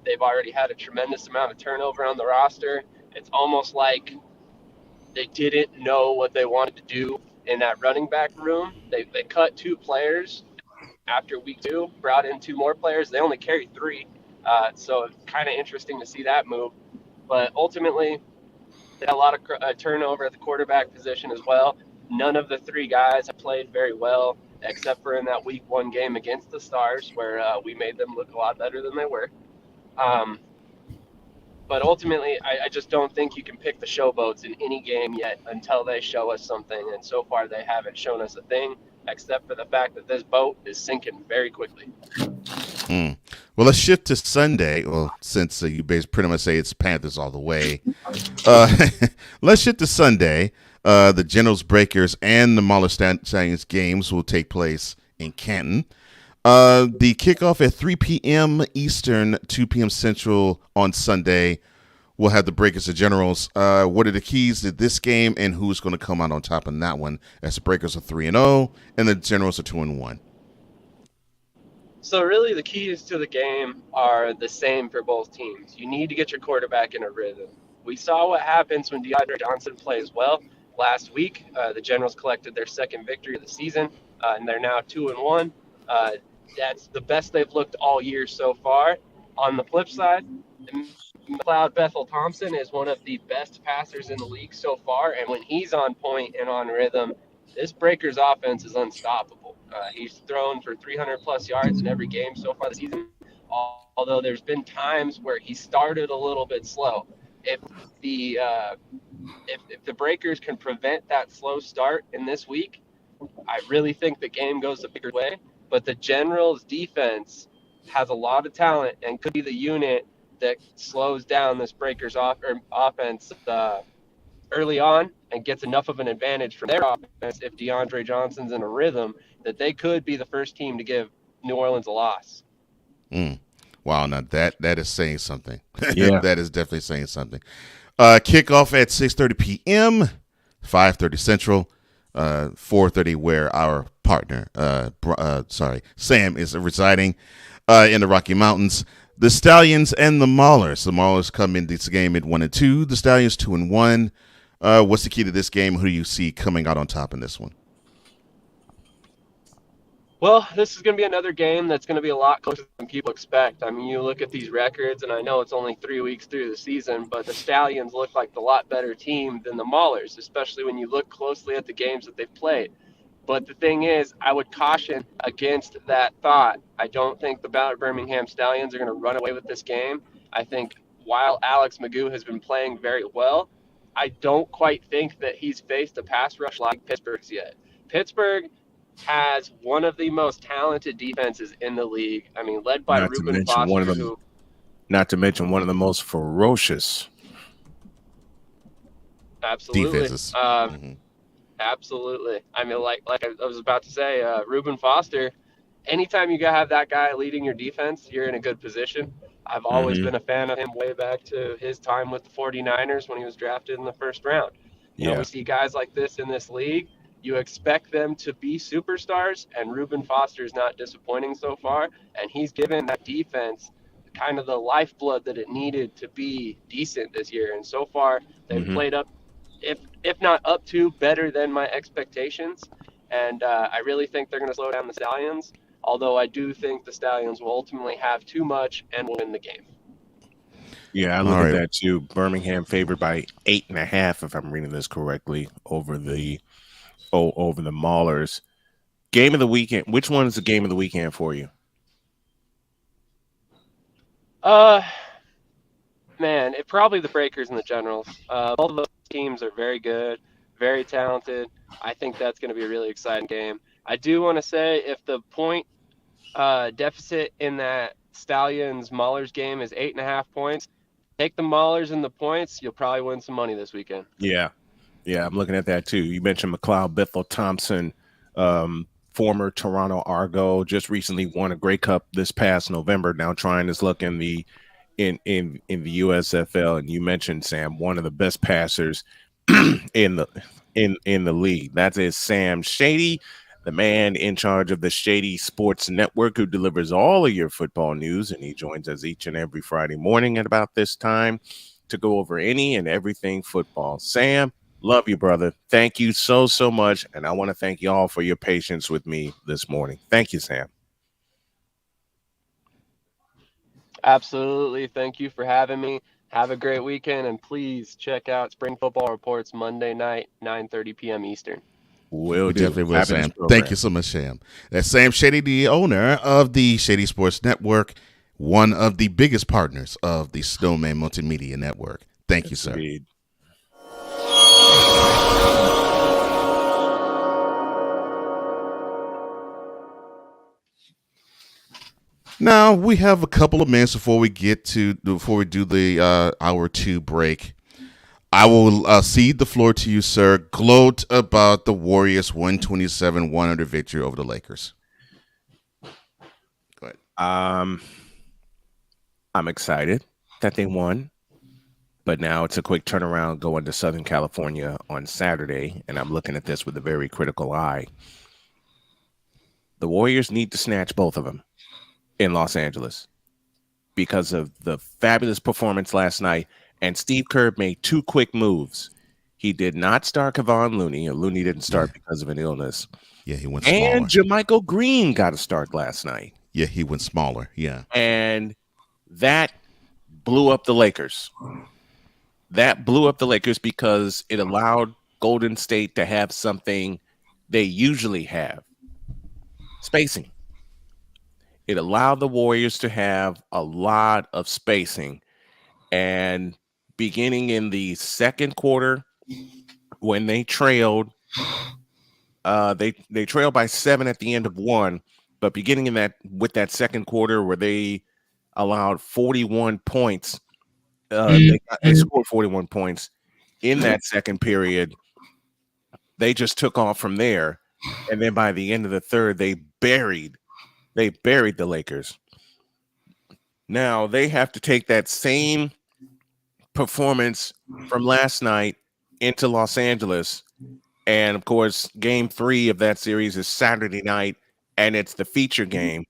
They've already had a tremendous amount of turnover on the roster. It's almost like they didn't know what they wanted to do in that running back room. They cut 2 players after week 2, brought in 2 more players. They only carried 3. So it's kind of interesting to see that move. But ultimately, they had a lot of turnover at the quarterback position as well. None of the 3 guys have played very well, except for in that week 1 game against the Stars, where we made them look a lot better than they were. But ultimately, I just don't think you can pick the Showboats in any game yet until they show us something. And so far, they haven't shown us a thing, except for the fact that this boat is sinking very quickly. Well, let's shift to Sunday. Well, since you pretty much say it's Panthers all the way, let's shift to Sunday. The Generals Breakers and the Mahler Stallions games will take place in Canton. The kickoff at 3 p.m. Eastern, 2 p.m. Central on Sunday. We'll have the Breakers and Generals. What are the keys to this game, and who's going to come out on top in that one? As the Breakers are 3-0 and the Generals are 2-1. So really the keys to the game are the same for both teams. You need to get your quarterback in a rhythm. We saw what happens when DeAndre Johnson plays well. Last week, the Generals collected their second victory of the season, and they're now 2-1. That's the best they've looked all year so far. On the flip side, McLeod Bethel Thompson is one of the best passers in the league so far, and when he's on point and on rhythm, this Breakers offense is unstoppable. He's thrown for 300-plus yards in every game so far this season, although there's been times where he started a little bit slow. If the Breakers can prevent that slow start in this week, I really think the game goes the bigger way. But the Generals defense has a lot of talent and could be the unit that slows down this Breakers offense early on and gets enough of an advantage from their offense if DeAndre Johnson's in a rhythm that they could be the first team to give New Orleans a loss. Wow, now that is saying something. Yeah. That is definitely saying something. Kickoff at 6:30 p.m., 5:30 Central, 4:30 where our partner, Sam is residing in the Rocky Mountains. The Stallions and the Maulers. The Maulers come in this game at 1-2. The Stallions 2-1. What's the key to this game? Who do you see coming out on top in this one? Well, this is going to be another game that's going to be a lot closer than people expect. I mean, you look at these records, and I know it's only 3 weeks through the season, but the Stallions look like the lot better team than the Maulers, especially when you look closely at the games that they've played. But the thing is, I would caution against that thought. I don't think the Birmingham Stallions are going to run away with this game. I think while Alex Magoo has been playing very well, I don't quite think that he's faced a pass rush like Pittsburgh's yet. Pittsburgh has one of the most talented defenses in the league. I mean, led by Reuben Foster, not to mention one of the most ferocious defenses. Absolutely. I mean, like I was about to say, Reuben Foster, anytime you have that guy leading your defense, you're in a good position. I've always been a fan of him way back to his time with the 49ers when he was drafted in the first round. You know, we see guys like this in this league. You expect them to be superstars, and Reuben Foster is not disappointing so far, and he's given that defense kind of the lifeblood that it needed to be decent this year. And so far, they've played up, if not up to, better than my expectations. And I really think they're going to slow down the Stallions, although I do think the Stallions will ultimately have too much and will win the game. Yeah, I look All at right. that too. Birmingham favored by 8.5, if I'm reading this correctly, over the Maulers. Game of the weekend. Which one is the game of the weekend for you? Man, it probably the Breakers and the Generals. Both of those teams are very good, very talented. I think that's going to be a really exciting game. I do want to say if the point deficit in that Stallions Maulers game is 8.5 points, take the Maulers and the points. You'll probably win some money this weekend. Yeah, I'm looking at that too. You mentioned McLeod Bethel Thompson, former Toronto Argo, just recently won a Grey Cup this past November. Now trying his luck in the USFL, and you mentioned, Sam, one of the best passers in the league. That is Sam Shady, the man in charge of the Shady Sports Network, who delivers all of your football news, and he joins us each and every Friday morning at about this time to go over any and everything football. Sam, love you, brother. Thank you so much, and I want to thank you all for your patience with me this morning. Thank you, Sam. Absolutely. Thank you for having me. Have a great weekend, and please check out Spring Football Reports Monday night, 9:30 p.m. Eastern. We definitely will, Sam. Thank you so much, Sam. That's Sam Shady, the owner of the Shady Sports Network, one of the biggest partners of the Snowman Multimedia Network. Thank you, sir. Indeed. Now we have a couple of minutes before we do the hour 2 break. I will cede the floor to you, sir. Gloat about the Warriors' 127-100 victory over the Lakers. Go ahead. I'm excited that they won, but now it's a quick turnaround going to Southern California on Saturday, and I'm looking at this with a very critical eye. The Warriors need to snatch both of them in Los Angeles because of the fabulous performance last night. And Steve Kerr made 2 quick moves. He did not start Kevon Looney. Looney didn't start because of an illness. Yeah, he went smaller. And JaMychal Green got a start last night. Yeah, he went smaller. Yeah. And that blew up the Lakers. That blew up the Lakers because it allowed Golden State to have something they usually have. Spacing. It allowed the Warriors to have a lot of spacing. And beginning in the second quarter, when they trailed, they trailed by 7 at the end of 1. But beginning in that second quarter where they allowed 41 points, they scored 41 points in that second period. They just took off from there. And then by the end of the third, they buried the Lakers. Now they have to take that same performance from last night into Los Angeles. And of course, game 3 of that series is Saturday night, and it's the feature game.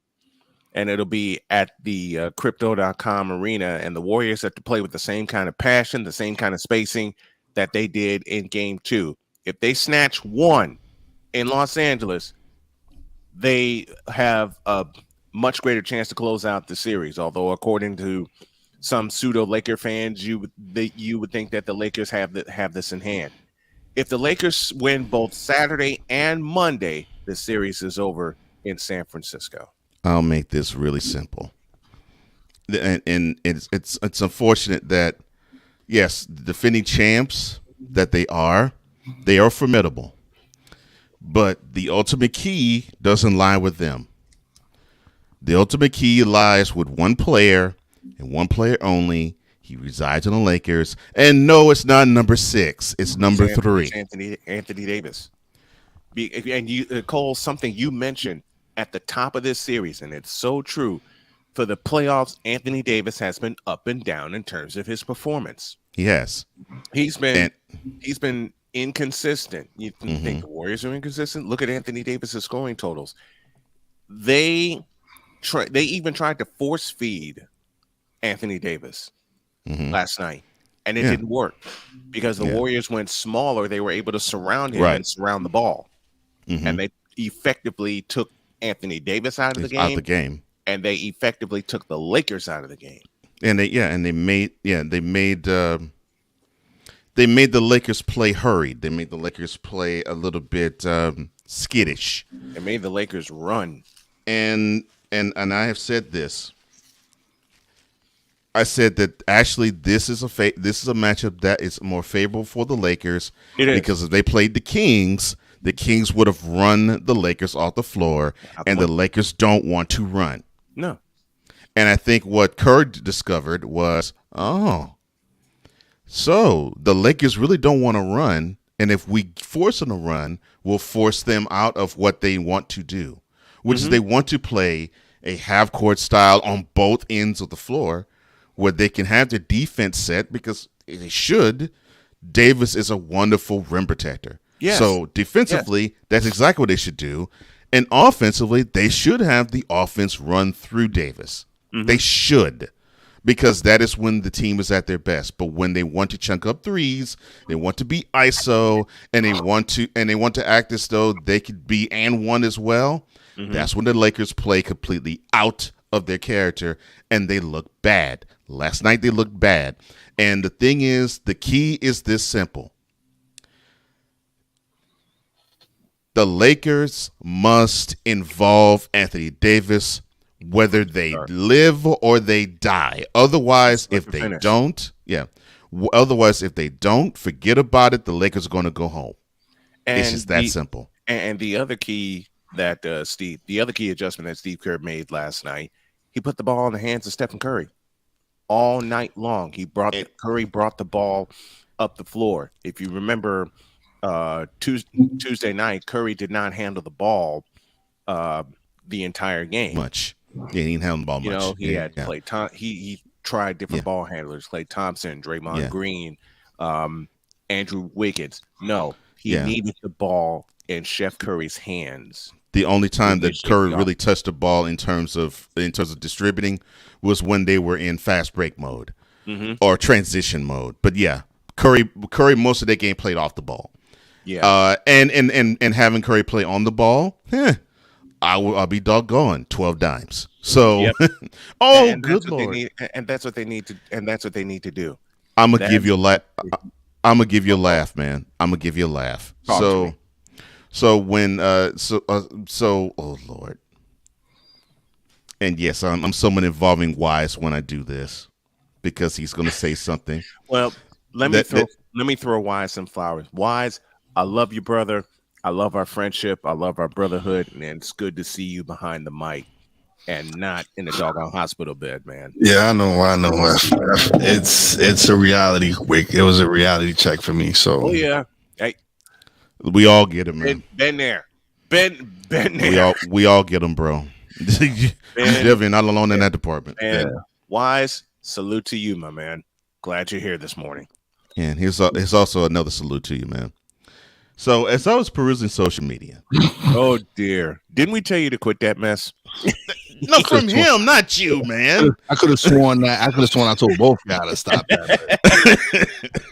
And it'll be at the Crypto.com arena. And the Warriors have to play with the same kind of passion, the same kind of spacing that they did in game 2. If they snatch 1 in Los Angeles, they have a much greater chance to close out the series. Although, according to some pseudo Laker fans, you would think that the Lakers have this in hand. If the Lakers win both Saturday and Monday, the series is over in San Francisco. I'll make this really simple. And it's unfortunate that, yes, the defending champs that they are formidable. But the ultimate key doesn't lie with them. The ultimate key lies with one player and one player only. He resides on the Lakers. And no, it's not number 6. It's number 3. Anthony Davis. And you, Cole, something you mentioned at the top of this series, and it's so true. For the playoffs, Anthony Davis has been up and down in terms of his performance. He has. He's been inconsistent. You think the Warriors are inconsistent? Look at Anthony Davis's scoring totals. They even tried to force feed Anthony Davis last night, and it didn't work because the Warriors went smaller. They were able to surround him and surround the ball, and they effectively took Anthony Davis out of the game, and they effectively took the Lakers out of the game. And they made the Lakers play hurried. They made the Lakers play a little bit skittish. They made the Lakers run. And I have said this. I said that actually this is a matchup that is more favorable for the Lakers because if they played the Kings would have run the Lakers off the floor, and the Lakers don't want to run. No. And I think what Kerr discovered was, so the Lakers really don't want to run, and if we force them to run, we'll force them out of what they want to do, which is they want to play a half-court style on both ends of the floor where they can have their defense set because they should. Davis is a wonderful rim protector. Yes. So defensively, that's exactly what they should do. And offensively, they should have the offense run through Davis. They should, because that is when the team is at their best. But when they want to chunk up threes, they want to be ISO, and they want to act as though they could be and one as well. That's when the Lakers play completely out of their character, and they look bad. Last night they looked bad. And the thing is, the key is this simple. The Lakers must involve Anthony Davis whether they live or they die. Otherwise, if they don't, forget about it. The Lakers are going to go home. And it's just that simple. And the other key that the other key adjustment that Steve Kerr made last night, he put the ball in the hands of Stephen Curry all night long. Curry brought the ball up the floor. If you remember, Tuesday night, Curry did not handle the ball the entire game. Much. Yeah, he didn't handle the ball much. He had to play he tried different ball handlers, Klay Thompson, Draymond Green, Andrew Wiggins. No, he needed the ball in Chef Curry's hands. The only time that Curry really touched the ball in terms of distributing was when they were in fast break mode or transition mode. But yeah, Curry most of that game played off the ball. Yeah. And having Curry play on the ball, I'll be doggone 12 dimes. So, good Lord. And that's what they need to. And that's what they need to do. I'm gonna give you a laugh. I'm gonna give you a laugh, man. I'm gonna give you a laugh. Oh Lord. And yes, I'm someone involving Wise when I do this because he's gonna say something. Well, let me throw Wise some flowers. Wise, I love you, brother. I love our friendship. I love our brotherhood, and it's good to see you behind the mic and not in the doggone hospital bed, man. Yeah, I know. It's a reality. It was a reality check for me. So, hey, we all get it, man. Been there. We all get them, bro. You're definitely not alone in that department. And Wise, salute to you, my man. Glad you're here this morning. And here's also another salute to you, man. So as I was perusing social media, oh dear, didn't we tell you to quit that mess? No, from him, not you, man. I could have sworn I told both y'all to stop that.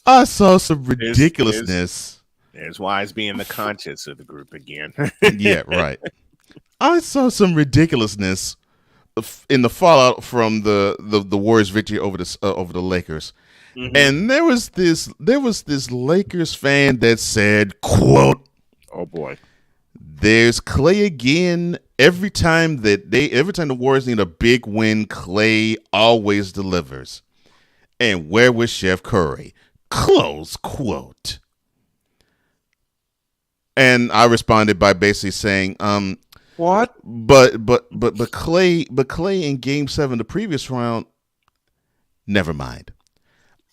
I saw some ridiculousness. There's Wise being the conscience of the group again. Yeah, right. I saw some ridiculousness in the fallout from the Warriors' victory over the Lakers. And there was this Lakers fan that said, quote, "Oh boy, there's Klay again. Every time the Warriors need a big win, Klay always delivers. And where was Chef Curry?" Close quote. And I responded by basically saying, what? But Klay in Game 7, the previous round, never mind.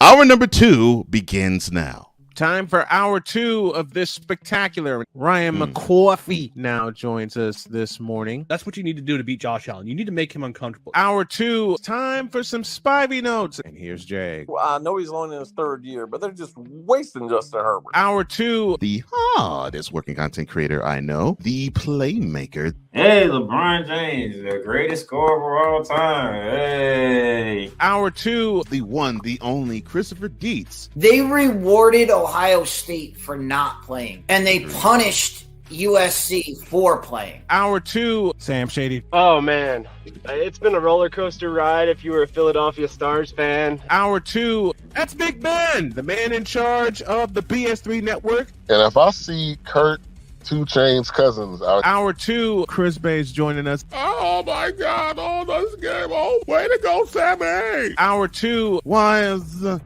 Hour number 2 begins now. Time for hour 2 of this spectacular. Ryan McCoffey now joins us this morning. That's what you need to do to beat Josh Allen. You need to make him uncomfortable. Hour 2, time for some Spivey notes. And here's Jay. Well, I know he's only in his 3rd year, but they're just wasting Justin Herbert. Hour 2. The hardest working content creator I know, the playmaker. Hey, LeBron James, the greatest scorer of all time. Hey. Hour 2. The one, the only Christopher Dietz. They rewarded Ohio State for not playing, and they punished USC foreplay. Hour 2, Sam Shady. Oh man, it's been a roller coaster ride. If you were a Philadelphia Stars fan. Hour 2, that's Big Ben, the man in charge of the BS3 network. And if I see Kurt 2 Chainz Cousins out. Hour 2, Chris Bay's joining us. Oh my God! Oh, this game! Oh, way to go, Sammy! Hour 2, YSL.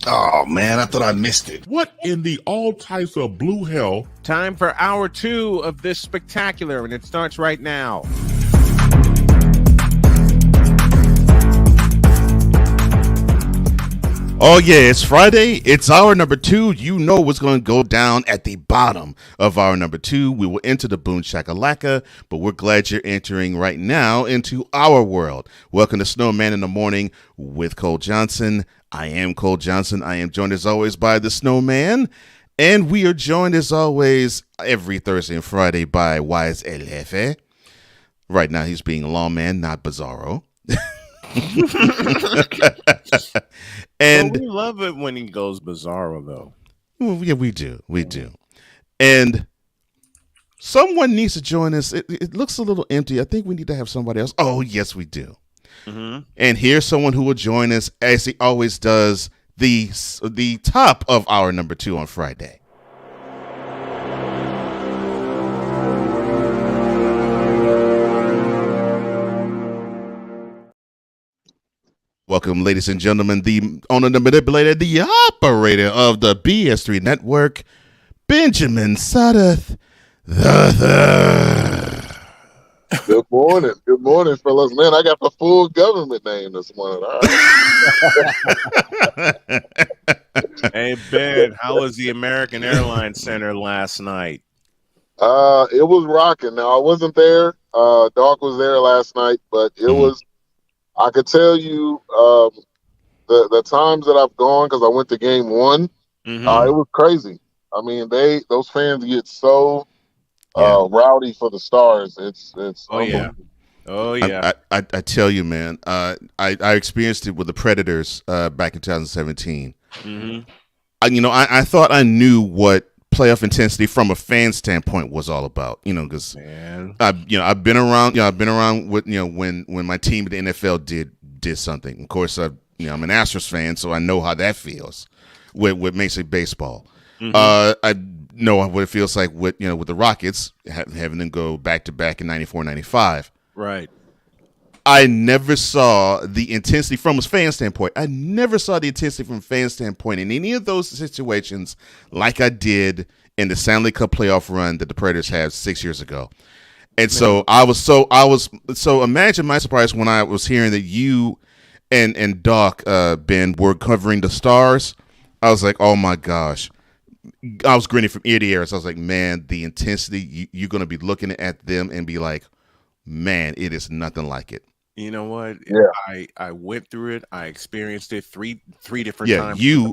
Oh man, I thought I missed it. What in the all types of blue hell? time for hour 2 of this spectacular, and it starts right now. Oh yeah, it's Friday. It's hour number 2. You know what's going to go down at the bottom of hour number 2. We will enter the Boom Shakalaka, but we're glad you're entering right now into our world. Welcome to Snowman in the Morning with Cole Johnson. I am Cole Johnson. I am joined as always by the Snowman, and we are joined as always every Thursday and Friday by Wise El Jefe. Right now he's being Lawman, not Bizarro. And well, we love it when he goes Bizarro, though. Well, yeah, we do. And someone needs to join us. It looks a little empty. I think we need to have somebody else. Oh, yes, we do. Mm-hmm. And here's someone who will join us, as he always does, the top of hour number 2 on Friday. Welcome, ladies and gentlemen, the owner, the manipulator, the operator of the BS3 network, Benjamin Suddath the Third. Good morning, fellas. Man, I got the full government name this morning. All right. Hey Ben, how was the American Airlines Center last night? It was rocking. Now I wasn't there. Doc was there last night, but it was. I could tell you the times that I've gone, because I went to game 1. It was crazy. I mean, those fans get so rowdy for the Stars. It's oh yeah. I tell you, man. I experienced it with the Predators back in 2017. Mm-hmm. I thought I knew what playoff intensity from a fan standpoint was all about, because I've been around. I've been around with when my team at the NFL did something. Of course, I'm an Astros fan, so I know how that feels with Major League Baseball. Mm-hmm. I know what it feels like with the Rockets having them go back to back in 94, 95. Right. I never saw the intensity from a fan standpoint. I never saw the intensity from a fan standpoint in any of those situations like I did in the Stanley Cup playoff run that the Predators had 6 years ago. And so I was imagine my surprise when I was hearing that you and Doc, Ben, were covering the Stars. I was like, oh my gosh. I was grinning from ear to ear. So I was like, man, the intensity, you're going to be looking at them and be like, man, it is nothing like it. You know what? Yeah. I went through it. I experienced it three different times. You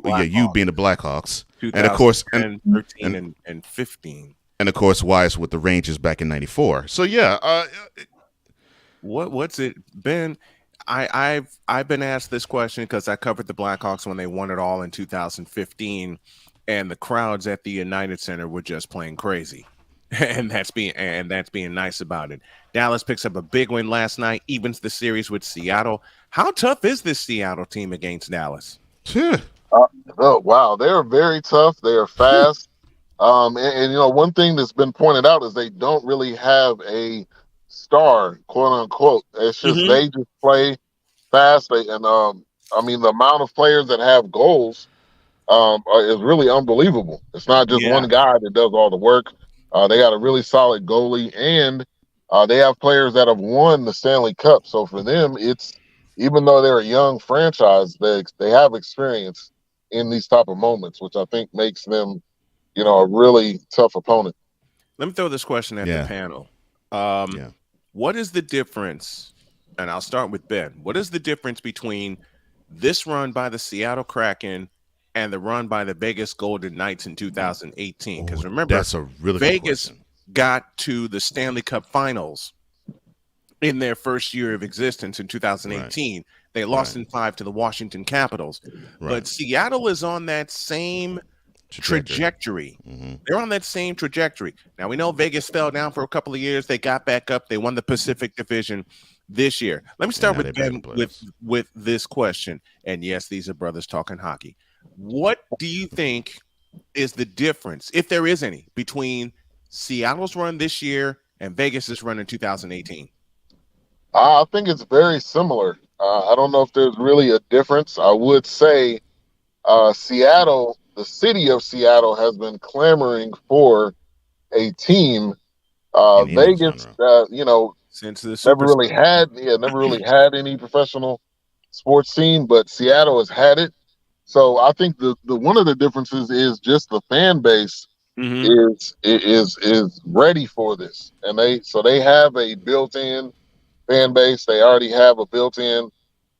being the Blackhawks, and of course, 13 and 15, and of course, Wise with the Rangers back in '94. So yeah, what's it, Ben? I've been asked this question because I covered the Blackhawks when they won it all in 2015, and the crowds at the United Center were just playing crazy. And that's being nice about it. Dallas picks up a big win last night, evens the series with Seattle. How tough is this Seattle team against Dallas? Oh wow, they are very tough. They are fast. And one thing that's been pointed out is they don't really have a star, quote unquote. It's just they just play fast. The amount of players that have goals is really unbelievable. It's not just one guy that does all the work. They got a really solid goalie, and they have players that have won the Stanley Cup. So for them, it's, even though they're a young franchise, they have experience in these type of moments, which I think makes them, a really tough opponent. Let me throw this question at the panel. What is the difference? And I'll start with Ben. What is the difference between this run by the Seattle Kraken and the run by the Vegas Golden Knights in 2018? Because remember, that's a really Vegas got to the Stanley Cup Finals in their first year of existence in 2018. Right. They lost in 5 to the Washington Capitals. Right. But Seattle is on that same trajectory. They're on that same trajectory. Now we know Vegas fell down for a couple of years. They got back up. They won the Pacific Division this year. Let me start with Ben with this question. And yes, these are brothers talking hockey. What do you think is the difference, if there is any, between Seattle's run this year and Vegas's run in 2018? I think it's very similar. I don't know if there's really a difference. I would say Seattle, the city of Seattle, has been clamoring for a team. Vegas, since the never really had any professional sports team, but Seattle has had it. So I think the one of the differences is just the fan base is ready for this, and they have a built-in fan base. They already have a built-in,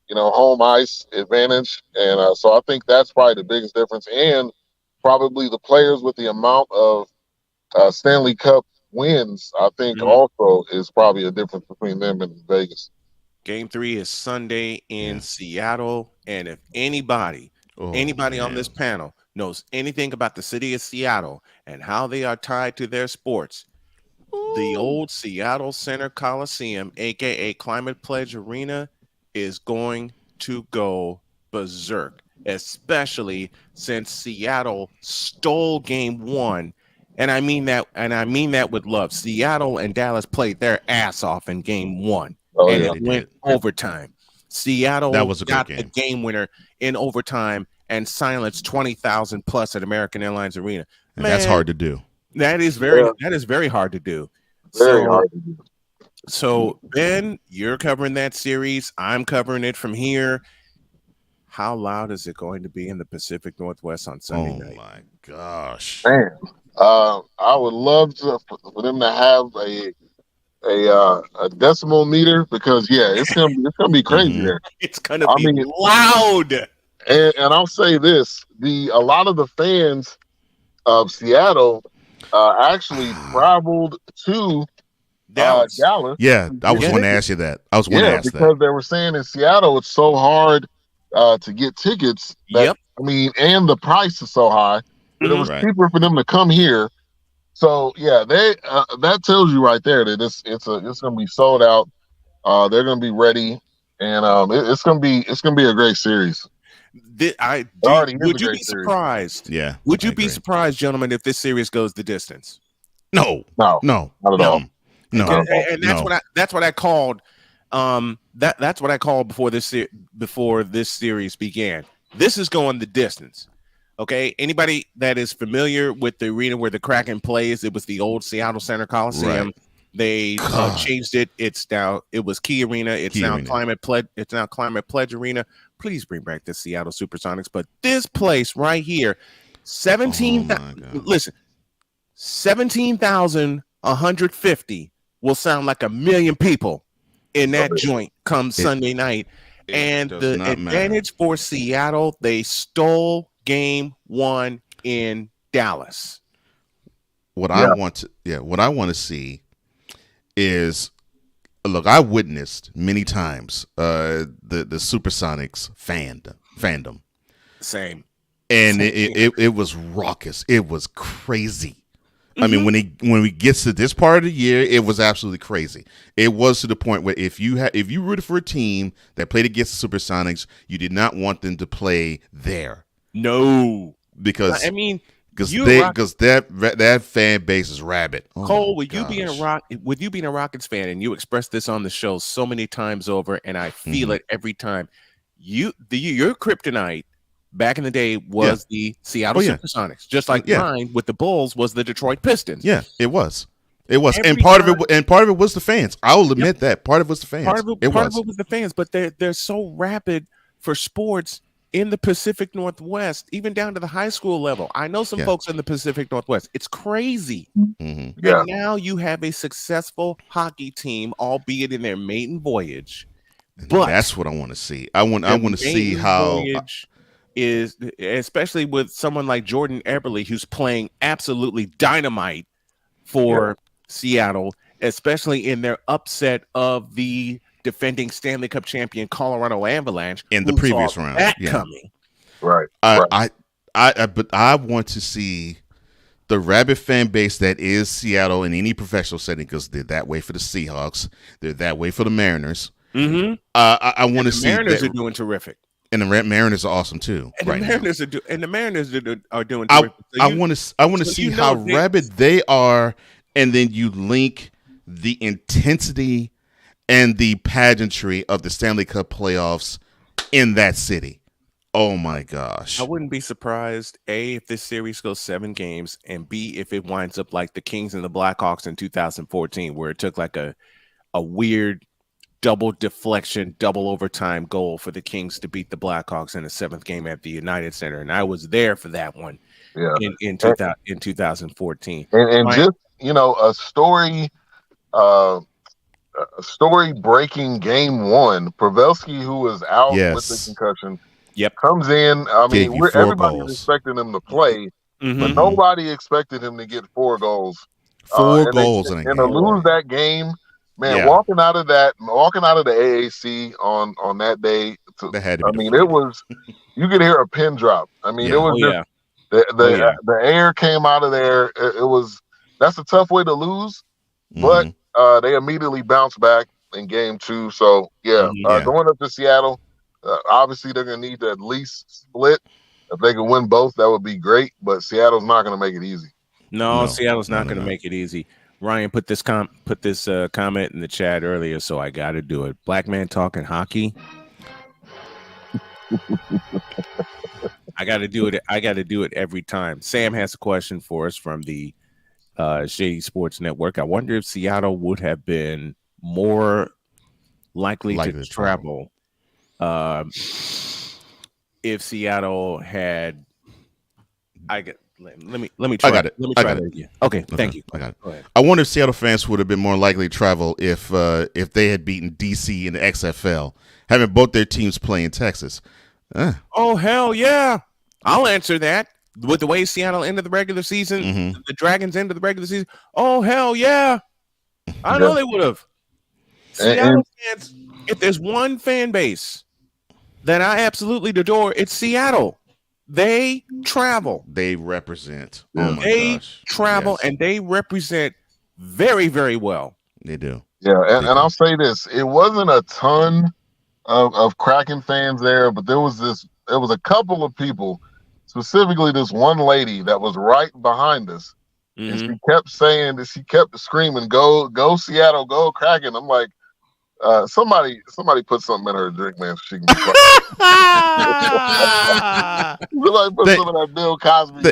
home ice advantage, and so I think that's probably the biggest difference, and probably the players with the amount of Stanley Cup wins, I think also is probably a difference between them and Vegas. Game 3 is Sunday in Seattle, and if anybody on this panel knows anything about the city of Seattle and how they are tied to their sports, the old Seattle Center Coliseum, aka Climate Pledge Arena, is going to go berserk, especially since Seattle stole Game 1. And I mean that with love. Seattle and Dallas played their ass off in Game 1, and it went overtime. Seattle got the game winner in overtime and silenced 20,000 plus at American Airlines Arena. Man, that's hard to do. That is very hard to do. Very hard to do. So Ben, you're covering that series. I'm covering it from here. How loud is it going to be in the Pacific Northwest on Sunday night? Oh my gosh, man! I would love for them to have a decimal meter, because it's gonna be crazy there. It's gonna be loud. And I'll say this: a lot of the fans of Seattle actually traveled to Dallas. Yeah, I was going to ask you that. Because they were saying in Seattle it's so hard to get tickets. And the price is so high that it was cheaper for them to come here. So that tells you right there that it's going to be sold out. They're going to be ready, and it's going to be a great series. Would you be surprised? Yeah. Would you be surprised, gentlemen, if this series goes the distance? No, not at all. No, and that's what I called. That's what I called before this series began. This is going the distance. Okay, anybody that is familiar with the arena where the Kraken plays, it was the old Seattle Center Coliseum. Right. They changed it. It was Key Arena. It's now Climate Pledge Arena. Please bring back the Seattle Supersonics. But this place right here, 17,150 will sound like 1 million people in that joint come Sunday night. And the advantage for Seattle, they stole Game 1 in Dallas. What I want to see is, look, I witnessed many times the Supersonics fandom. Same. And it was raucous. It was crazy. I mean, when we get to this part of the year, it was absolutely crazy. It was to the point where if you rooted for a team that played against the Supersonics, you did not want them to play there. No, because because that fan base is rabid. Cole, with you being a Rockets fan, and you expressed this on the show so many times over, and I feel it every time. Your kryptonite back in the day was the Seattle Supersonics, just like mine with the Bulls was the Detroit Pistons. Yeah, it was. And part of it was the fans. I will admit that part of it was the fans. Part of it was the fans, but they're so rapid for sports in the Pacific Northwest, even down to the high school level. I know some folks in the Pacific Northwest. It's crazy. And now you have a successful hockey team, albeit in their maiden voyage. But that's what I want to see. I want to see how is, especially with someone like Jordan Eberle, who's playing absolutely dynamite for Seattle, especially in their upset of the defending Stanley Cup champion Colorado Avalanche in the previous round. Coming. Right. I but I want to see the rabid fan base that is Seattle in any professional setting, because they're that way for the Seahawks, they're that way for the Mariners. Mm-hmm. I want to see Mariners that, are doing terrific, and the Mariners are awesome too. and right the now. Mariners are doing I terrific. want to see how rabid they are, and then you link the intensity and the pageantry of the Stanley Cup playoffs in that city. Oh my gosh. I wouldn't be surprised, A, if this series goes 7 games, and B, if it winds up like the Kings and the Blackhawks in 2014, where it took like a weird double deflection, double overtime goal for the Kings to beat the Blackhawks in the 7th game at the United Center. And I was there for that one in 2014. And just, a story breaking game 1. Pavelski, who was out with the concussion, comes in. I mean, everybody was expecting him to play, but nobody expected him to get 4 goals. 4 goals in a game. And to lose that game, man, walking out of the AAC on that day, it was, you could hear a pin drop. I mean, it was just the air came out of there. That's a tough way to lose, but they immediately bounced back in game 2. So going up to Seattle, obviously they're going to need to at least split. If they can win both, that would be great. But Seattle's not going to make it easy. No, Seattle's not going to make it easy. Ryan put this comment in the chat earlier, so I got to do it. Black man talking hockey. I got to do it. I got to do it every time. Sam has a question for us from the Shady Sports Network. I wonder if Seattle would have been more likely to travel if Seattle had. Let me try. I got it. Let me try I got that it. again. Okay, thank you. I got it. Go ahead. I wonder if Seattle fans would have been more likely to travel if they had beaten DC in the XFL, having both their teams play in Texas. Oh hell yeah! I'll answer that. With the way Seattle ended the regular season, the Dragons ended the regular season. Oh hell yeah! I know they would have. Seattle fans, if there's one fan base that I absolutely adore, it's Seattle. They travel. They represent. Yeah. Oh my They gosh. travel and they represent very, very well. They do. Yeah, and I'll say this: it wasn't a ton of Kraken fans there, but there was a couple of people, specifically this one lady that was right behind us, and she kept saying that, she kept screaming, "Go Seattle, go Kraken!" I'm like, somebody put something in her drink, man, so she can be quiet. Somebody put some of that Bill Cosby.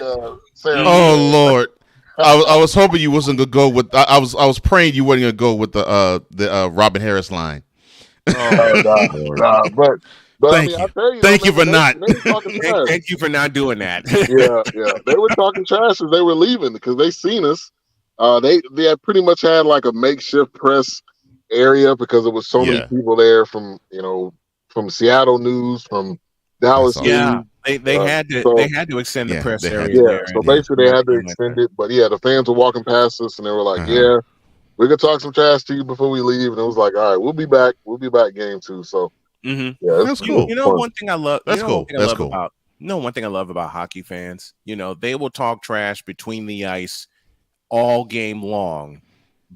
Oh Lord. I was hoping you wasn't gonna go with. I was praying you wasn't gonna go with the Robin Harris line. Nah, but thank you. I tell you, Thank you for not. Thank you for not doing that. yeah. They were talking trash as they were leaving because they seen us. They had pretty much had like a makeshift press area because there was so many people there from Seattle news, from Dallas news. Yeah, they had to extend the press area. Yeah, there, so basically they had to extend it. But yeah, the fans were walking past us and they were like, "Yeah, we're gonna talk some trash to you before we leave." And it was like, "All right, we'll be back. We'll be back game 2." So yeah, that's cool. You know, one thing I love. That's cool. That's cool. One thing I love about hockey fans, they will talk trash between the ice all game long,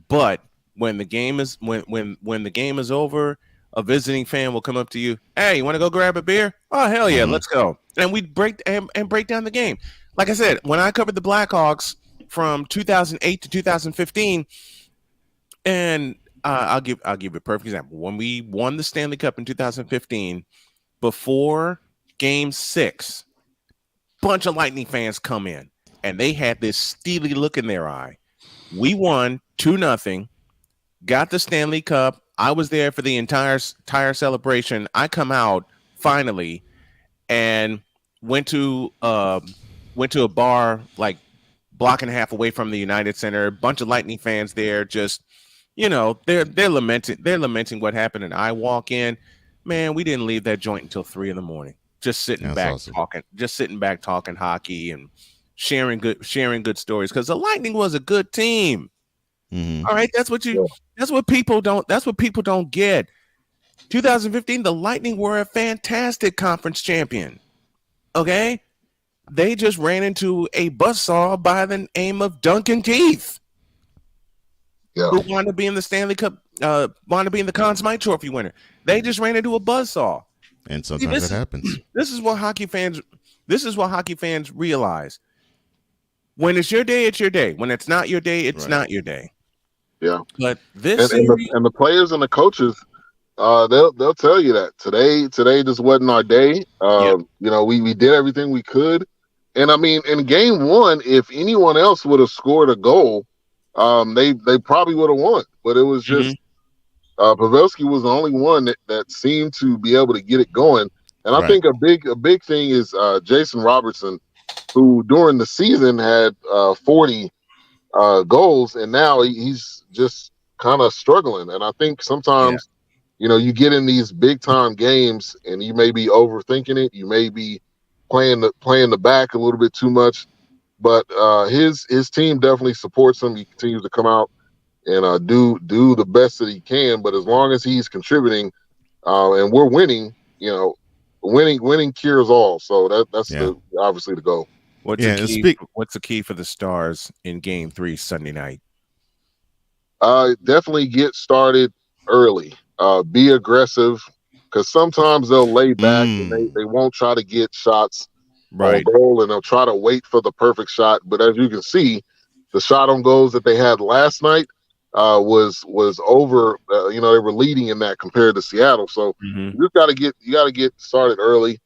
but when the game is when the game is over, a visiting fan will come up to you. "Hey, you want to go grab a beer?" "Oh hell yeah, let's go!" And we break down the game. Like I said, when I covered the Blackhawks from 2008 to 2015, and I'll give a perfect example. When we won the Stanley Cup in 2015, before Game 6, bunch of Lightning fans come in, and they had this steely look in their eye. We won 2-0. Got the Stanley Cup. I was there for the entire celebration. I come out finally and went to a bar like block and a half away from the United Center. A bunch of Lightning fans there, just they're lamenting what happened. And I walk in, man, we didn't leave that joint until 3 a.m. Just sitting back talking hockey and sharing good stories because the Lightning was a good team. All right, that's what people don't get. 2015, the Lightning were a fantastic conference champion. Okay, they just ran into a buzzsaw by the name of Duncan Keith, who wanted to be in the Stanley Cup, wanted to be in the Conn Smythe Trophy winner. They just ran into a buzzsaw. And sometimes it happens. This is what hockey fans realize. When it's your day, it's your day. When it's not your day, it's not your day. Yeah. But this and the players and the coaches, they'll tell you that today just wasn't our day. You know, we did everything we could. And I mean, in game one, if anyone else would have scored a goal, they probably would have won. But it was just Pavelski was the only one that seemed to be able to get it going. And I think a big thing is Jason Robertson, who during the season had 40 goals, and now he's just kind of struggling. And I think sometimes, you know, you get in these big time games and you may be overthinking it. You may be playing the back a little bit too much, but his team definitely supports him. He continues to come out and do the best that he can. But as long as he's contributing and we're winning, you know, winning cures all. So that's obviously the goal. What's the key for the Stars in Game 3 Sunday night? Definitely get started early. Be aggressive, because sometimes they'll lay back and they won't try to get shots on goal, and they'll try to wait for the perfect shot. But as you can see, the shot on goals that they had last night was over. You know, they were leading in that compared to Seattle. So you got to get started early.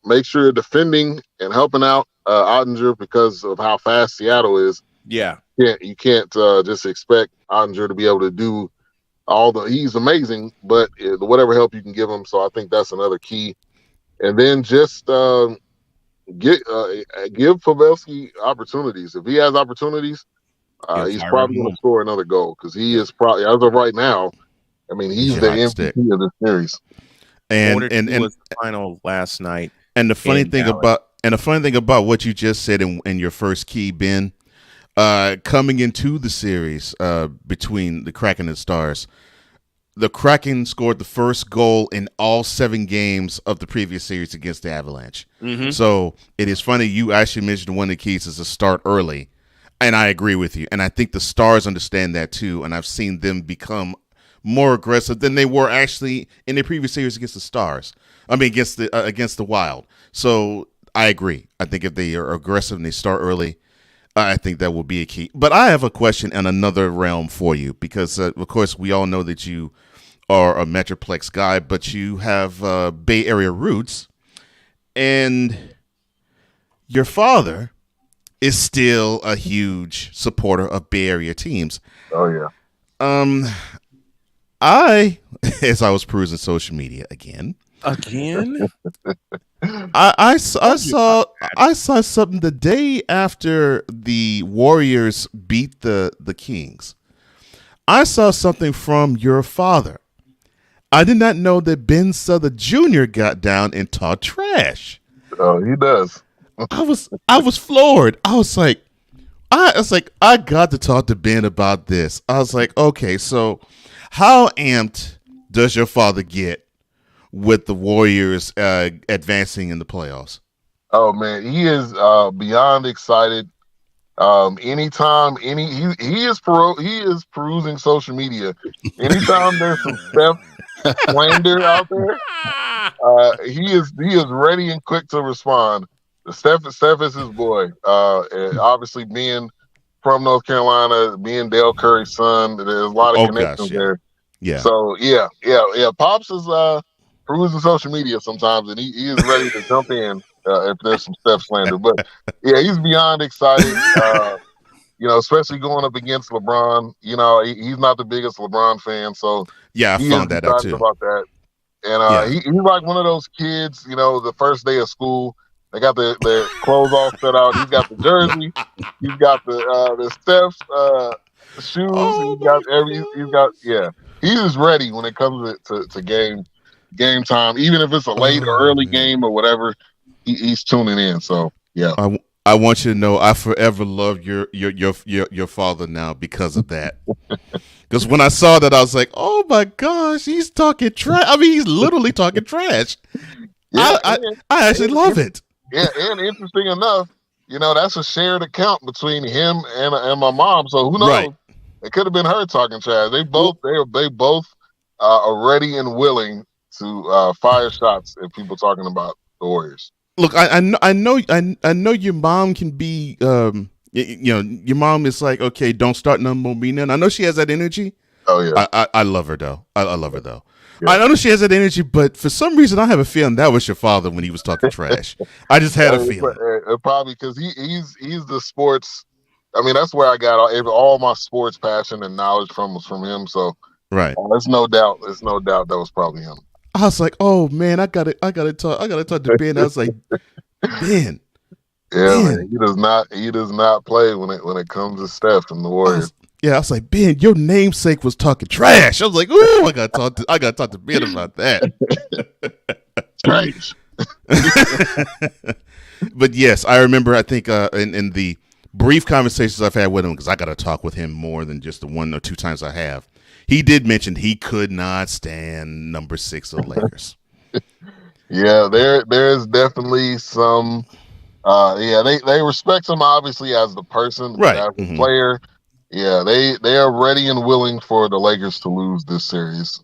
Make sure you're defending and helping out Ottinger because of how fast Seattle is. Yeah, you can't just expect Ottinger to be able to do he's amazing, but whatever help you can give him. So I think that's another key. And then just give Pavelski opportunities. If he has opportunities, he's probably going to score another goal, because he is probably, as of right now, I mean, he's the MVP of this series. And was final last night. And the funny thing about what you just said in your first key, Ben, coming into the series between the Kraken and Stars, the Kraken scored the first goal in all 7 games of the previous series against the Avalanche. So it is funny you actually mentioned one of the keys is to start early, and I agree with you. And I think the Stars understand that too, and I've seen them become more aggressive than they were actually in the previous series against the Stars. I mean, against the Wild. So I agree. I think if they are aggressive and they start early, I think that will be a key. But I have a question in another realm for you, because, of course, we all know that you are a Metroplex guy, but you have Bay Area roots, and your father is still a huge supporter of Bay Area teams. Oh, yeah. As I was perusing social media again, I saw something the day after the Warriors beat the Kings. I saw something from your father. I did not know that Ben Souther Jr. got down and talked trash. Oh, he does. I was floored. I was like, I got to talk to Ben about this. I was like, okay, so how amped does your father get with the Warriors advancing in the playoffs? Oh man, he is beyond excited. Anytime he is perusing social media. Anytime there's some Steph slander out there, he is ready and quick to respond. Steph is his boy. And obviously being from North Carolina, being Dale Curry's son, there's a lot of connections there. Yeah. So yeah. Pops is perusing social media sometimes, and he is ready to jump in if there's some Steph slander. But yeah, he's beyond excited. You know, especially going up against LeBron. You know, he's not the biggest LeBron fan, so yeah, I found that out too. About that, and he's like one of those kids. You know, the first day of school, they got their clothes all set out. He's got the jersey. He's got the Steph's shoes. He's just ready when it comes to game time. Even if it's a late or early game or whatever, he's tuning in. So yeah. I want you to know I forever love your father now because of that. Because when I saw that, I was like, oh my gosh, he's talking trash. I mean, he's literally talking trash. I actually love it. Yeah, and interesting enough, that's a shared account between him and my mom. So who knows? Right. It could have been her talking trash. They both are ready and willing to fire shots at people talking about the Warriors. Look, I know your mom can be, your mom is like, okay, don't start no more meaning. I know she has that energy. Oh yeah, I love her though. I love her though. Yeah. I know she has that energy, but for some reason, I have a feeling that was your father when he was talking trash. I just had a feeling. Probably because he's the sports. I mean, that's where I got all my sports passion and knowledge was from him. So right, there's no doubt that was probably him. I was like, oh man, I gotta talk to Ben. I was like, Ben. Yeah, man, he does not play when it comes to Steph and the Warriors. I was like, Ben, your namesake was talking trash. I was like, ooh, I gotta talk to Ben about that. Trash. But yes, I remember. I think in the brief conversations I've had with him, because I got to talk with him more than just the 1 or 2 times I have. He did mention he could not stand number 6 of the Lakers. Yeah, there's definitely some. They respect him obviously as the person, right? As a player. Yeah, they are ready and willing for the Lakers to lose this series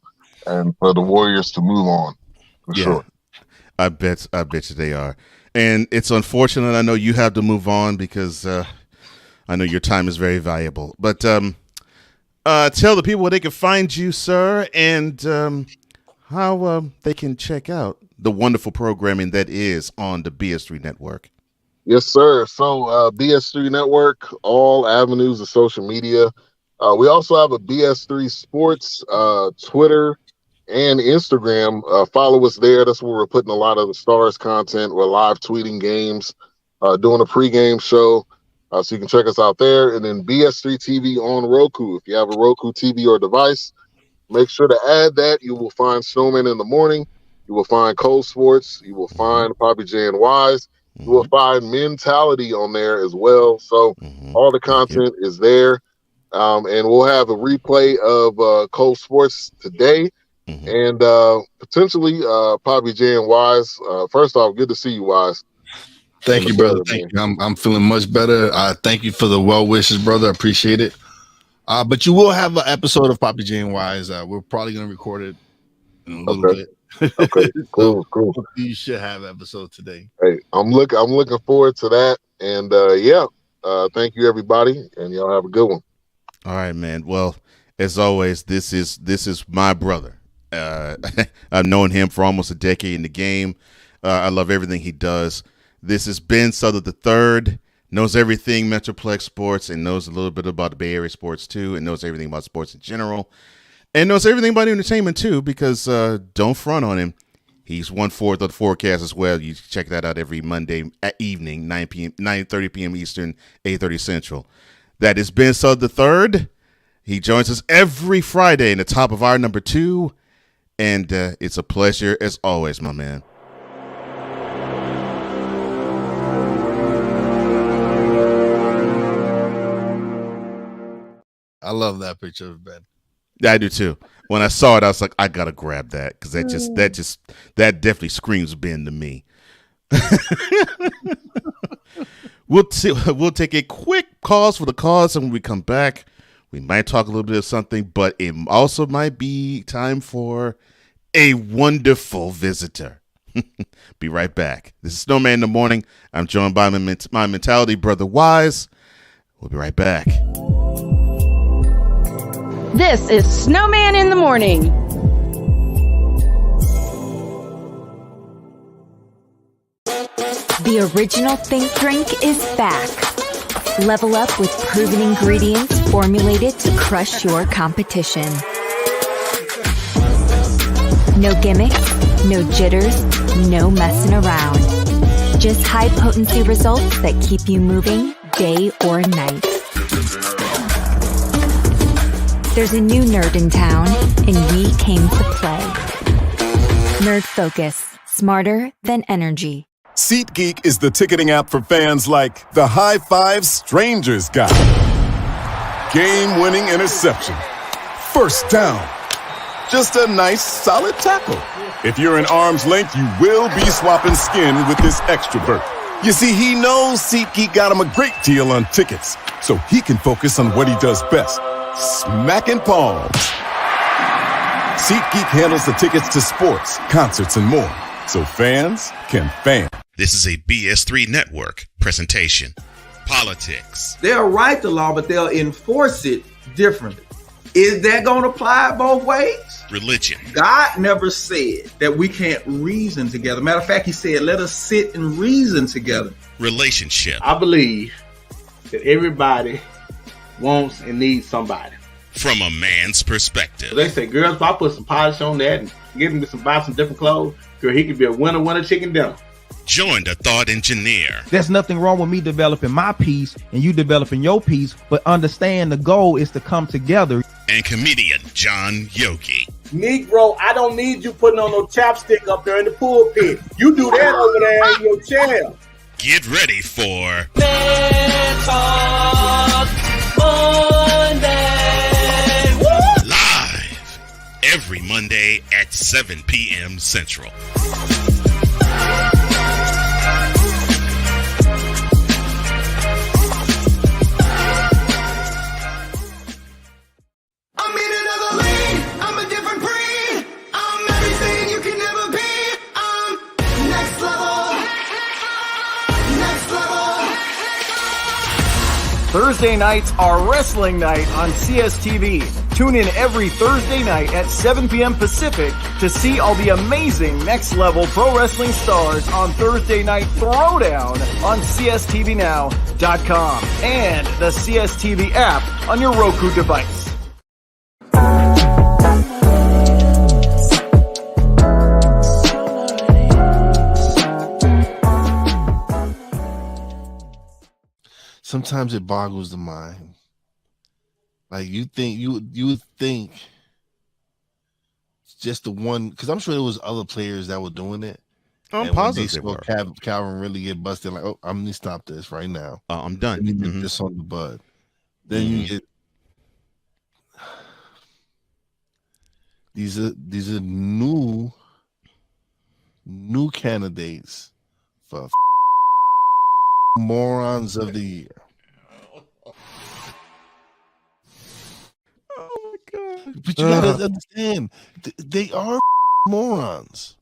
and for the Warriors to move on. For sure. I bet you they are. And it's unfortunate. I know you have to move on because I know your time is very valuable. But tell the people where they can find you, sir, and how they can check out the wonderful programming that is on the BS3 Network. Yes, sir. So BS3 Network, all avenues of social media. We also have a BS3 Sports Twitter and Instagram. Follow us there. That's where we're putting a lot of the Stars content. We're live tweeting games, doing a pregame show. So you can check us out there. And then BS3 TV on Roku. If you have a Roku TV or device, make sure to add that. You will find Snowman in the Morning. You will find Cole Sports. You will find Poppy J and Wise. You will find Mentality on there as well. So all the content is there. And we'll have a replay of Cole Sports today. And potentially Poppy J and Wise. First off, good to see you, Wise. Thank you, brother. Thank you. I'm feeling much better. Thank you for the well wishes, brother. I appreciate it. But you will have an episode of Poppy J and Wise. We're probably going to record it in a little bit. Okay, cool. You should have an episode today. Hey, I'm looking forward to that. And thank you, everybody, and y'all have a good one. All right, man. Well, as always, this is my brother. I've known him for almost a decade in the game. I love everything he does. This is Ben Southern III. Knows everything Metroplex sports and knows a little bit about the Bay Area sports too, and knows everything about sports in general, and knows everything about entertainment too. Because don't front on him. He's 1/4 of the forecast as well. You check that out every Monday evening, 9:30 p.m. Eastern, 8:30 Central. That is Ben Southern III. He joins us every Friday in the top of our number 2. And it's a pleasure as always, my man. I love that picture of Ben. I do too. When I saw it, I was like, I gotta grab that because that definitely screams Ben to me. We'll take a quick pause for the cause, and when we come back, we might talk a little bit of something, but it also might be time for a wonderful visitor. Be right back. This is Snowman in the Morning. I'm joined by my Mentality brother Wise. We'll be right back. This is Snowman in the Morning. The original Think Drink is back. Level up with proven ingredients formulated to crush your competition. No gimmicks, no jitters, no messing around. Just high potency results that keep you moving day or night. There's a new nerd in town, and we came to play. Nerd Focus, smarter than energy. SeatGeek is the ticketing app for fans like the high five strangers got, game-winning interception, first down, just a nice solid tackle. If you're in arm's length, you will be swapping skin with this extra berth. You see, he knows SeatGeek got him a great deal on tickets, so he can focus on what he does best, smacking palms. SeatGeek handles the tickets to sports, concerts, and more, so fans can fan. This is a BS3 Network presentation. Politics. They'll write the law, but they'll enforce it differently. Is that going to apply both ways? Religion. God never said that we can't reason together. Matter of fact, he said, let us sit and reason together. Relationship. I believe that everybody wants and needs somebody. From a man's perspective. They say, girls, if I put some polish on that and get him to buy some different clothes, girl, he could be a winner chicken dinner. Join the thought engineer. There's nothing wrong with me developing my piece and you developing your piece, but understand the goal is to come together. And comedian John Yogi. Negro, I don't need you putting on no chapstick up there in the pulpit. You do that over there in your chair. Get ready for Man Talk Monday. Woo! Live every Monday at 7 p.m. Central. Thursday nights are wrestling night on CSTV. Tune in every Thursday night at 7 p.m. Pacific to see all the amazing Next Level Pro Wrestling stars on Thursday Night Throwdown on CSTVNow.com and the CSTV app on your Roku device. Sometimes it boggles the mind. Like you would think just the one, because I'm sure there was other players that were doing it. I'm positive they were. Calvin really get busted. Like, oh, I'm gonna stop this right now. I'm done. Let me get this on the bud. Then you get these are new candidates for morons of the year. Oh my god! But you gotta understand, they are morons.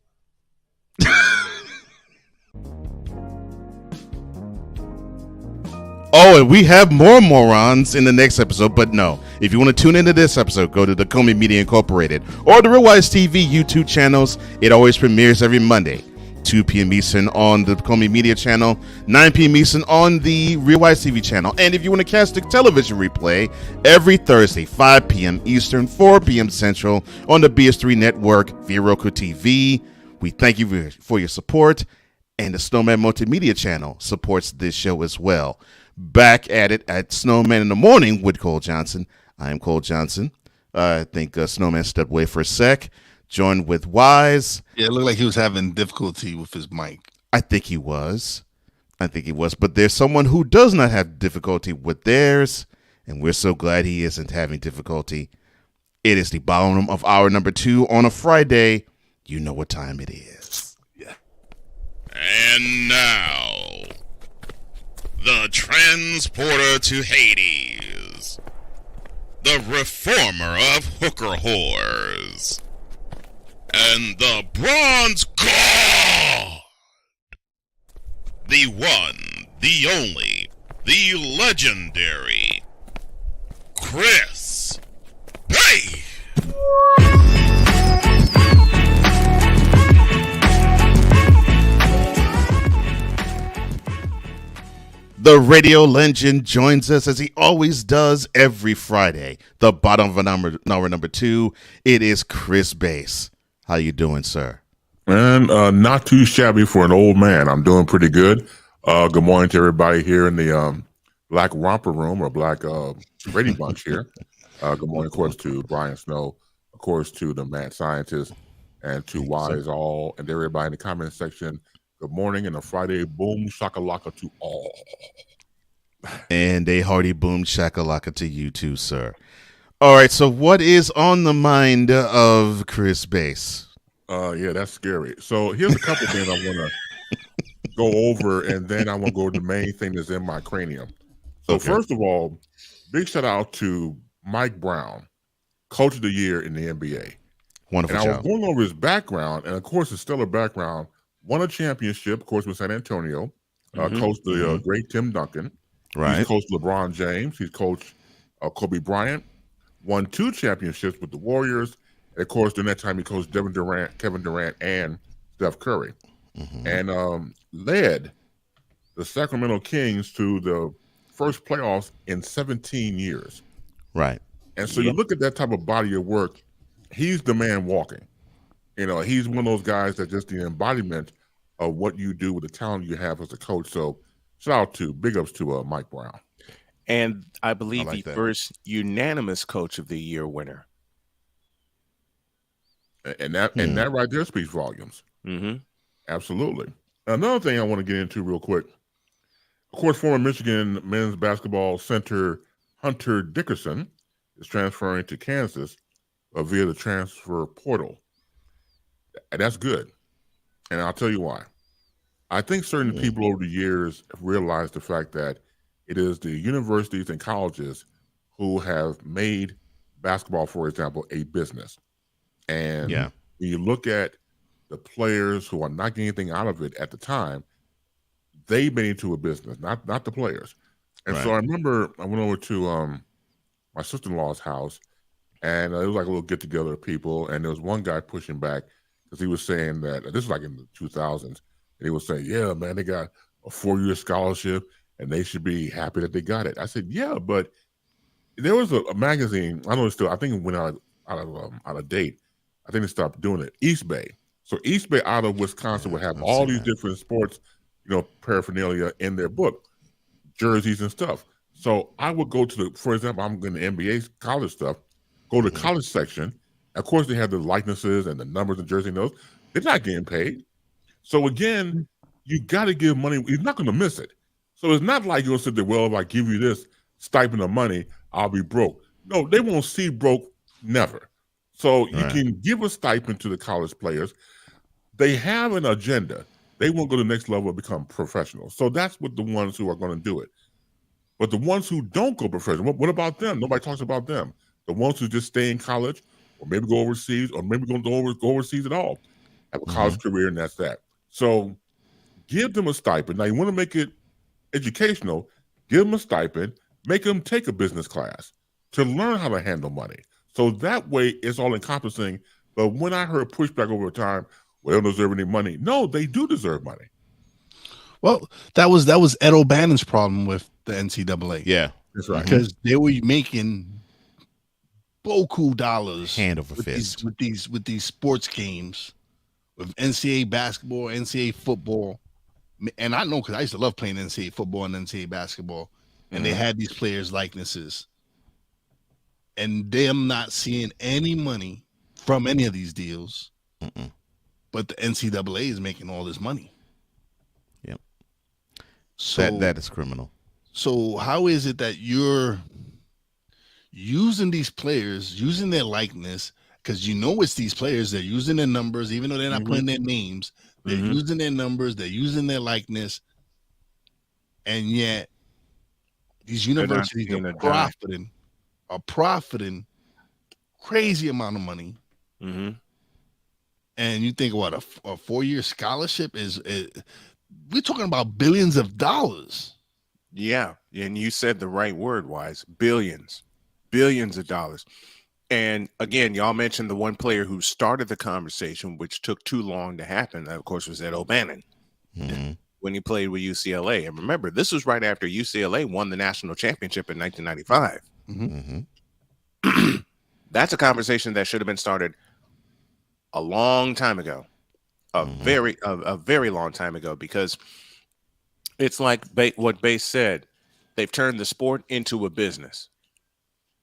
Oh, and we have more morons in the next episode, but no. If you want to tune into this episode, go to the Comey Media Incorporated or the Real Wise TV YouTube channels. It always premieres every Monday, 2 p.m. Eastern on the Comey Media channel, 9 p.m. Eastern on the Real Wise TV channel. And if you want to catch the television replay, every Thursday, 5 p.m. Eastern, 4 p.m. Central on the BS3 Network via Roku TV. We thank you for your support, and the Snowman Multimedia channel supports this show as well. Back at it at Snowman in the Morning with Cole Johnson. I am Cole Johnson. I think Snowman stepped away for a sec. Joined with Wise. Yeah, it looked like he was having difficulty with his mic. I think he was. But there's someone who does not have difficulty with theirs, and we're so glad he isn't having difficulty. It is the bottom of hour number 2 on a Friday. You know what time it is. Yeah. And now, the transporter to Hades, the reformer of hooker whores, and the bronze god, the one, the only, the legendary Chris Bay. The radio legend joins us as he always does every Friday. The bottom of hour number 2, it is Chris Bass. How you doing, sir? Man, not too shabby for an old man. I'm doing pretty good. Good morning to everybody here in the Black Romper Room or Black Brady Bunch here. Good morning, of course, to Brian Snow, of course, to the Mad Scientist, and to Wise All, and everybody in the comment section. Good morning and a Friday boom shakalaka to all. And a hearty boom shakalaka to you too, sir. All right, so what is on the mind of Chris Bass? Yeah, that's scary. So here's a couple things I want to go over, and then I want to go to the main thing that's in my cranium. So first of all, big shout out to Mike Brown, Coach of the Year in the NBA. Wonderful And I was job. going over his background, and of course, his stellar background. Won a championship, of course, with San Antonio. Coached the great Tim Duncan. Right. He's coached LeBron James. He's coached Kobe Bryant. Won 2 championships with the Warriors. And of course, during that time, he coached Kevin Durant, and Steph Curry. And led the Sacramento Kings to the first playoffs in 17 years. Right. And so you look at that type of body of work, he's the man walking. You know, he's one of those guys that just the embodiment of what you do with the talent you have as a coach. So big ups to Mike Brown. And I believe like the that. first unanimous Coach of the Year winner. And that right there speaks volumes. Absolutely. Another thing I want to get into real quick. Of course, former Michigan men's basketball center Hunter Dickerson is transferring to Kansas via the transfer portal. And that's good. And I'll tell you why. I think certain people over the years have realized the fact that it is the universities and colleges who have made basketball, for example, a business. And when you look at the players who are not getting anything out of it at the time, they made it into a business, not the players. And so I remember I went over to my sister-in-law's house, and it was like a little get-together of people, and there was one guy pushing back because he was saying that, this was like in the 2000s, and he was saying, yeah, man, they got a 4-year scholarship, and they should be happy that they got it. I said, yeah, but there was a magazine, I know it's still, I think it went out of date. I think they stopped doing it. East Bay. So East Bay out of Wisconsin would have all these different sports, paraphernalia in their book, jerseys and stuff. So I would go to for example, I'm going to NBA college stuff, go to the college section. Of course, they have the likenesses and the numbers and jersey notes. They're not getting paid. So again, you got to give money. You're not going to miss it. So it's not like you'll sit there, well, if I give you this stipend of money, I'll be broke. No, they won't see broke, never. So you can give a stipend to the college players. They have an agenda. They want to go to the next level and become professionals. So that's what the ones who are going to do it. But the ones who don't go professional, what about them? Nobody talks about them. The ones who just stay in college, or maybe go overseas, or maybe go overseas at all, have a college career, and that's that. So give them a stipend. Now, you want to make it educational, give them a stipend, make them take a business class to learn how to handle money. So that way, it's all encompassing. But when I heard pushback over time, well, they don't deserve any money. No, they do deserve money. Well, that was Ed O'Bannon's problem with the NCAA. Yeah, that's right. Because they were making boku dollars hand over fist with these sports games, with NCAA basketball, NCAA football, and I know because I used to love playing NCAA football and NCAA basketball, and they had these players' likenesses, and them not seeing any money from any of these deals. But the NCAA is making all this money. Yep. So that is criminal. So how is it that you're using these players, using their likeness, because it's these players, they're using their numbers, even though they're not putting their names, they're using their numbers, they're using their likeness, and yet these universities are profiting crazy amount of money. And you think what a 4-year scholarship is we're talking about billions of dollars. Yeah, and you said the right word, Wise. Billions of dollars. And again, y'all mentioned the one player who started the conversation, which took too long to happen. That, of course, was Ed O'Bannon when he played with UCLA. And remember, this was right after UCLA won the national championship in 1995. That's a conversation that should have been started a long time ago, a very long time ago, because it's like what Bass said. They've turned the sport into a business.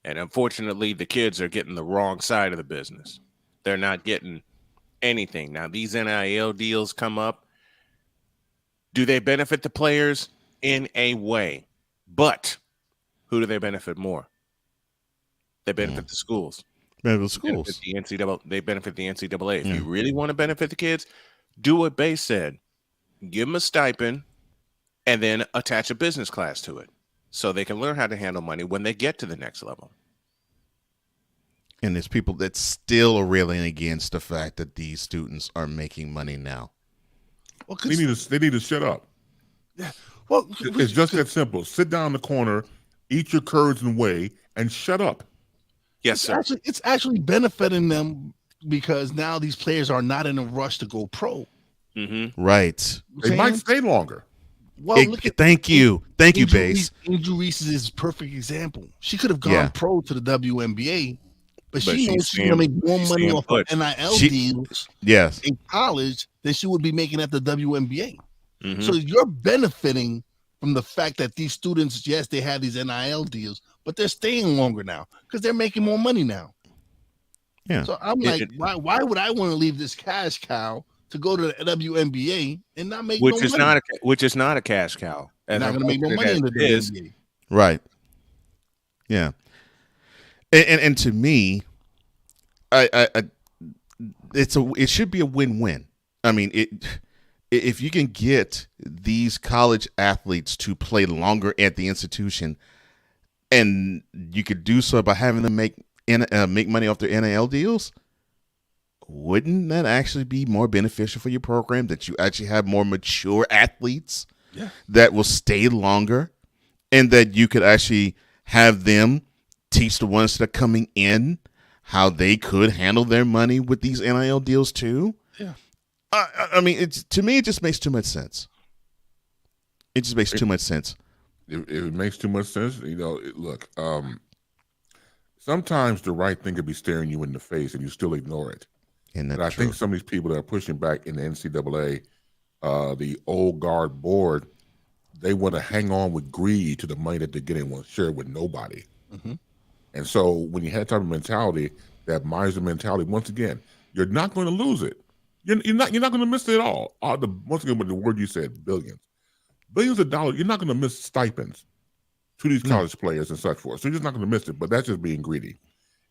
And unfortunately, the kids are getting the wrong side of the business. They're not getting anything. Now, these NIL deals come up. Do they benefit the players? In a way. But who do they benefit more? They benefit the schools. They benefit the NCAA. They benefit the NCAA. If you really want to benefit the kids, do what Bass said. give them a stipend, and then attach a business class to it so they can learn how to handle money when they get to the next level. And there's people that still are railing against the fact that these students are making money now. Well, they need to shut up. Yeah. Well, it's just that simple. Sit down in the corner, eat your curds and whey, and shut up. Yes, sir. It's actually benefiting them because now these players are not in a rush to go pro. Right. They might stay longer. Well, thank you, Base. Angel Reese is a perfect example. She could have gone pro to the WNBA, but she knows she's going to make more money off of NIL deals in college than she would be making at the WNBA. So you're benefiting from the fact that these students, yes, they have these NIL deals, but they're staying longer now because they're making more money now. Yeah. So I'm like, why would I want to leave this cash cow to go to the WNBA and not make no money? Which is not a cash cow. And not going to make no money in the WNBA. Right. Yeah. And to me, it should be a win-win. I mean, if you can get these college athletes to play longer at the institution, and you could do so by having them make money off their NIL deals, wouldn't that actually be more beneficial for your program, that you actually have more mature athletes that will stay longer, and that you could actually have them teach the ones that are coming in how they could handle their money with these NIL deals too? Yeah. I mean, to me, it just makes too much sense. It just makes too much sense. It makes too much sense. Look, sometimes the right thing could be staring you in the face and you still ignore it. And I think some of these people that are pushing back in the NCAA, the old guard board, they want to hang on with greed to the money that they're getting, want to share it with nobody. And so when you have that type of mentality, that miser mentality, once again, you're not going to lose it. You're not going to miss it at all. Once again, with the word you said, billions of dollars, you're not going to miss stipends to these college players and such forth. So you're just not going to miss it, but that's just being greedy.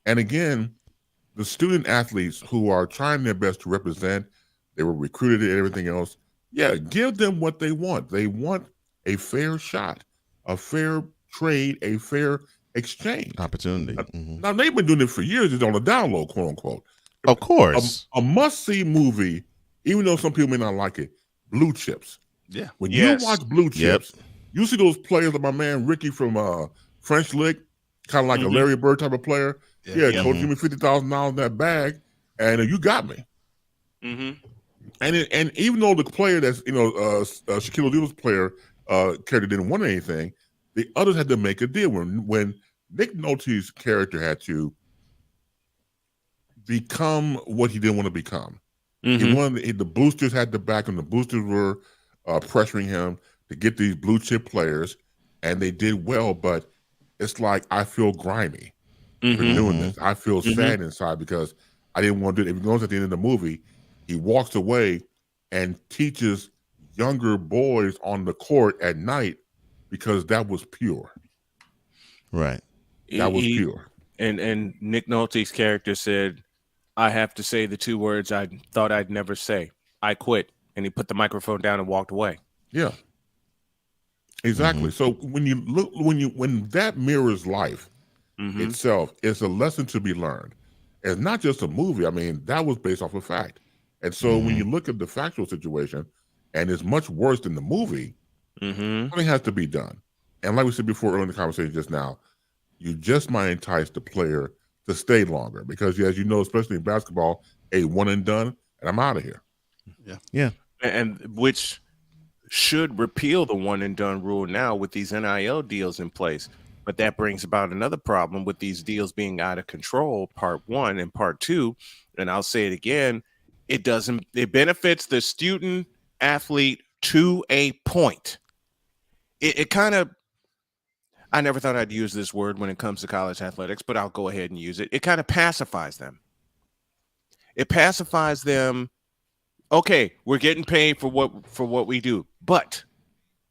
And again, the student athletes who are trying their best to represent, they were recruited and everything else. Yeah, give them what they want. They want a fair shot, a fair trade, a fair exchange. Opportunity. Now, they've been doing it for years. It's on the down low, quote unquote. Of course. A must-see movie, even though some people may not like it, Blue Chips. Yeah. When you watch Blue Chips, you see those players like my man Ricky from French Lick, kind of like a Larry Bird type of player. Coach, give me $50,000 in that bag, and you got me. And even though the player that's Shaquille O'Neal's player character didn't want anything, the others had to make a deal. When Nick Nolte's character had to become what he didn't want to become, he wanted the boosters had to back him. The boosters were pressuring him to get these blue chip players, and they did well. But it's like, I feel grimy for doing this. I feel sad inside because I didn't want to do it. If he goes at the end of the movie, he walks away and teaches younger boys on the court at night because that was pure. Right. That was pure. And Nick Nolte's character said, I have to say the two words I thought I'd never say. I quit. And he put the microphone down and walked away. Yeah. Exactly. So when you look, when that mirrors life itself, it's a lesson to be learned. It's not just a movie. I mean, that was based off of fact. And so when you look at the factual situation, and it's much worse than the movie, something has to be done. And like we said before earlier in the conversation just now, you just might entice the player to stay longer because, as you know, especially in basketball, a one and done, and I'm out of here. Yeah. And which should repeal the one and done rule now with these NIL deals in place. But that brings about another problem with these deals being out of control, part one, and part two. And I'll say it again, it benefits the student athlete to a point. It kind of, I never thought I'd use this word when it comes to college athletics, but I'll go ahead and use it. It kind of pacifies them. It pacifies them. Okay, we're getting paid for what we do, but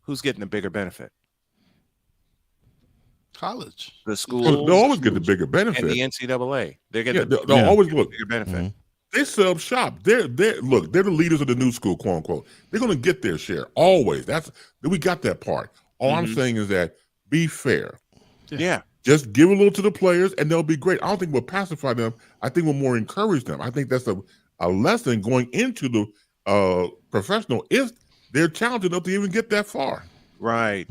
who's getting the bigger benefit? College. The school. They'll always get the bigger benefit. And the NCAA. They're getting they'll always look bigger benefit. They set up shop. They're the leaders of the new school, quote unquote. They're going to get their share always. We got that part. All I'm saying is that be fair. Yeah. Just give a little to the players, and they'll be great. I don't think we'll pacify them. I think we'll more encourage them. I think that's a lesson going into the professional if they're talented enough to even get that far. Right.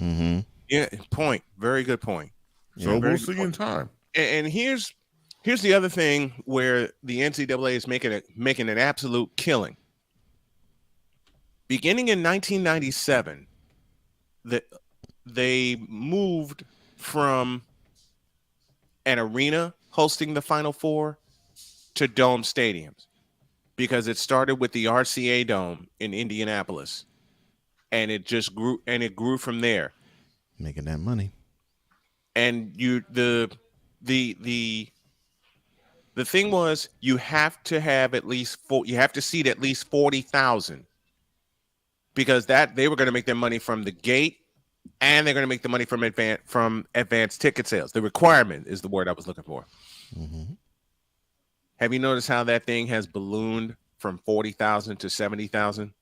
Yeah. Point. Very good point. So we'll see in time. And here's the other thing where the NCAA is making an absolute killing. Beginning in 1997, they moved from an arena hosting the Final Four to dome stadiums because it started with the RCA Dome in Indianapolis, and it just grew from there. Making that money. And the thing was, you have to have you have to seat at least 40,000 because they were going to make their money from the gate, and they're going to make the money from advanced ticket sales. The requirement is the word I was looking for. Have you noticed how that thing has ballooned from 40,000 to 70,000?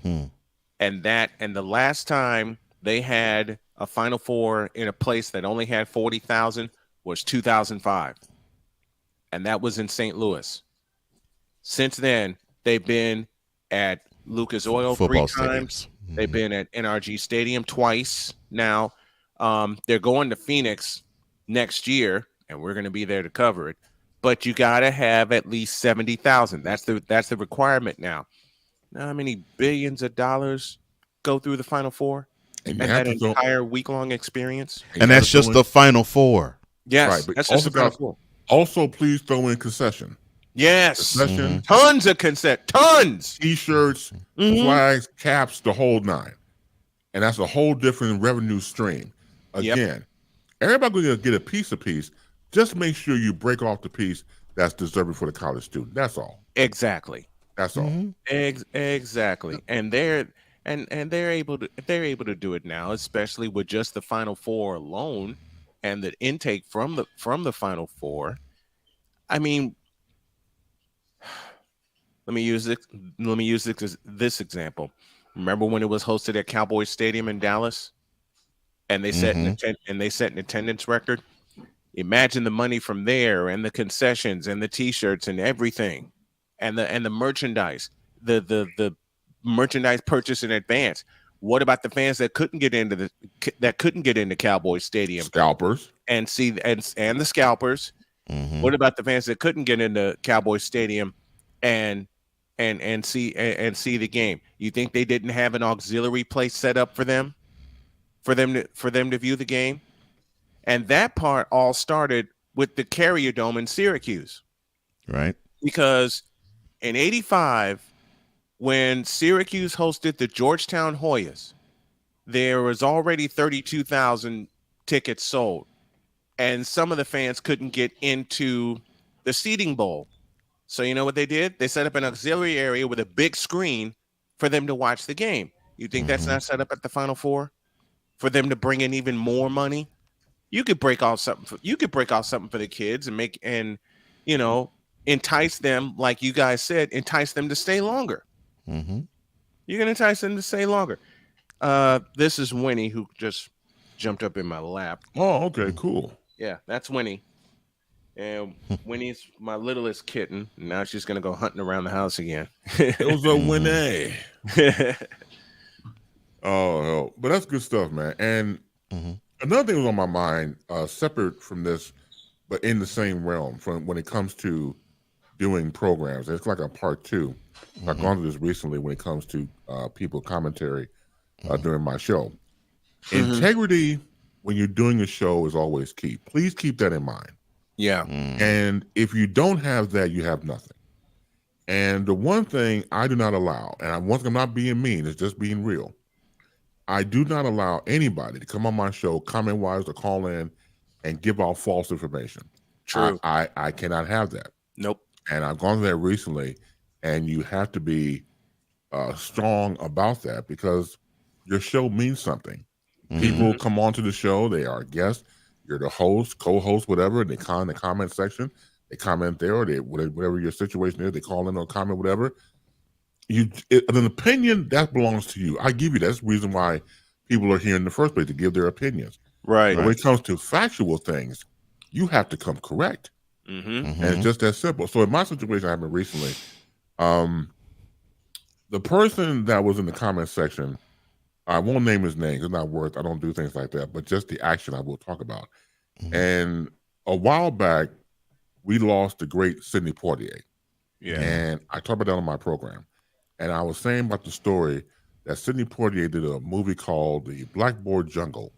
And the last time they had a Final Four in a place that only had 40,000 was 2005. And that was in St. Louis. Since then, they've been at Lucas Oil Football 3 times. They've been at NRG Stadium twice now. They're going to Phoenix next year, and we're going to be there to cover it. But you got to have at least 70,000. That's the requirement now. Now, how many billions of dollars go through the Final Four and that entire week-long experience? And that's just the Final Four. Yes, right, but that's just the Final Four. Also, please throw in concession. Yes. Concession. Tons of tons. T-shirts, flags, caps, the whole nine. And that's a whole different revenue stream. Again, everybody's going to get a piece. Just make sure you break off the piece that's deserving for the college student. That's all. Exactly. That's all. Exactly. And they're able to do it now, especially with just the Final Four alone and the intake from the Final Four. I mean, let me use this example. Remember when it was hosted at Cowboys Stadium in Dallas, and they set an attendance record? Imagine the money from there, and the concessions, and the T-shirts, and everything, and the merchandise, the merchandise purchase in advance. What about the fans that couldn't get into Cowboys Stadium? Scalpers and the scalpers. What about the fans that couldn't get into Cowboys Stadium and see the game? You think they didn't have an auxiliary place set up for them to view the game? And that part all started with the Carrier Dome in Syracuse. Right. Because in 85, when Syracuse hosted the Georgetown Hoyas, there was already 32,000 tickets sold. And some of the fans couldn't get into the seating bowl. So you know what they did? They set up an auxiliary area with a big screen for them to watch the game. You think that's not set up at the Final Four for them to bring in even more money? You could break off something for the kids and entice them, like you guys said, entice them to stay longer. You can entice them to stay longer. This is Winnie, who just jumped up in my lap. Oh, okay, cool. Yeah, that's Winnie. And Winnie's my littlest kitten. Now she's going to go hunting around the house again. It was a Winnie. Oh, but that's good stuff, man. And another thing was on my mind, separate from this, but in the same realm, from when it comes to doing programs. It's like a part two. I've gone through this recently when it comes to people commentary during my show. Integrity when you're doing a show is always key. Please keep that in mind. Yeah. And if you don't have that, you have nothing. And the one thing I do not allow, and I'm not being mean, it's just being real. I do not allow anybody to come on my show, comment-wise, or call in and give out false information. True. I cannot have that. Nope. And I've gone through that recently, and you have to be strong about that because your show means something. People come onto the show, they are guests, you're the host, co-host, whatever, and they comment in the comment section. They comment there, or they whatever your situation is, they call in or comment, whatever. An opinion that belongs to you. I give you that's the reason why people are here in the first place, to give their opinions. Right. But when it comes to factual things, you have to come correct. Mm-hmm. And it's just that simple. So in my situation, I happened recently, the person that was in the comment section, I won't name his name. It's not worth. I don't do things like that. But just the action I will talk about. And a while back, we lost the great Sidney Poitier. Yeah. And I talked about that on my program. And I was saying about the story that Sidney Poitier did a movie called The Blackboard Jungle,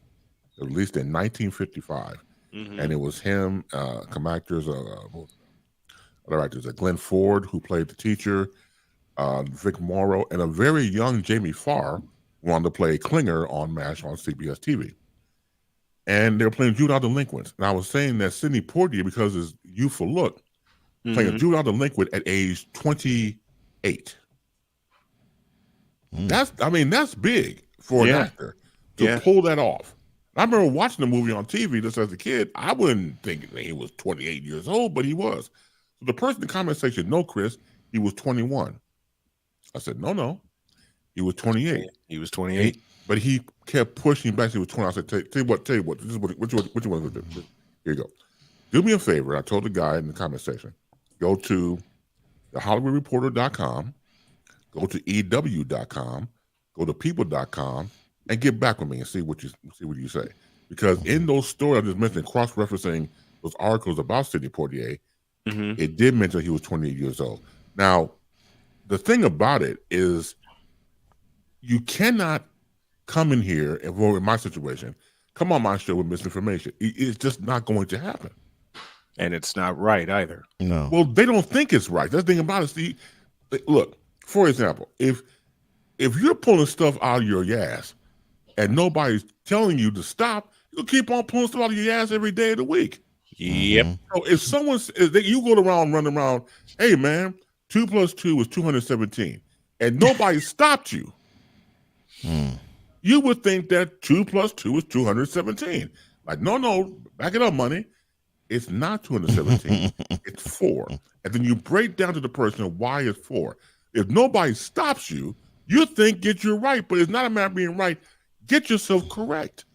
released in 1955. Mhm. And it was him, some actors, other actors, Glenn Ford, who played the teacher, Vic Morrow, and a very young Jamie Farr wanted to play Klinger on MASH on CBS TV. And they were playing juvenile delinquents. And I was saying that Sidney Poitier, because of his youthful look, playing a juvenile delinquent at age 28. That's big for an actor to pull that off. I remember watching the movie on TV just as a kid. I wouldn't think that he was 28 years old, but he was. So the person in the comment section, no, Chris, he was 21. I said, no, he was 28. He was 28. But he kept pushing back. He was 20. I said, tell you what, this is what you want to do. Here you go. Do me a favor. I told the guy in the comment section, go to thehollywoodreporter.com, go to EW.com, go to people.com, and get back with me and see what you say. Because in those stories I just mentioned, cross-referencing those articles about Sidney Poitier, it did mention he was 28 years old. Now, the thing about it is you cannot come in here, and in my situation, come on my show with misinformation. It's just not going to happen. And it's not right either. No. Well, they don't think it's right. That's the thing about it. See, look, for example, if you're pulling stuff out of your ass and nobody's telling you to stop, you'll keep on pulling stuff out of your ass every day of the week. Yep. So if you go around, run around, hey man, 2 + 2 is 217, and nobody stopped you, you would think that 2 + 2 is 217. Like, no, back it up, money. It's not 217. It's 4. And then you break down to the person why it's 4. If nobody stops you, you think get you right, but it's not a matter of being right. Get yourself correct.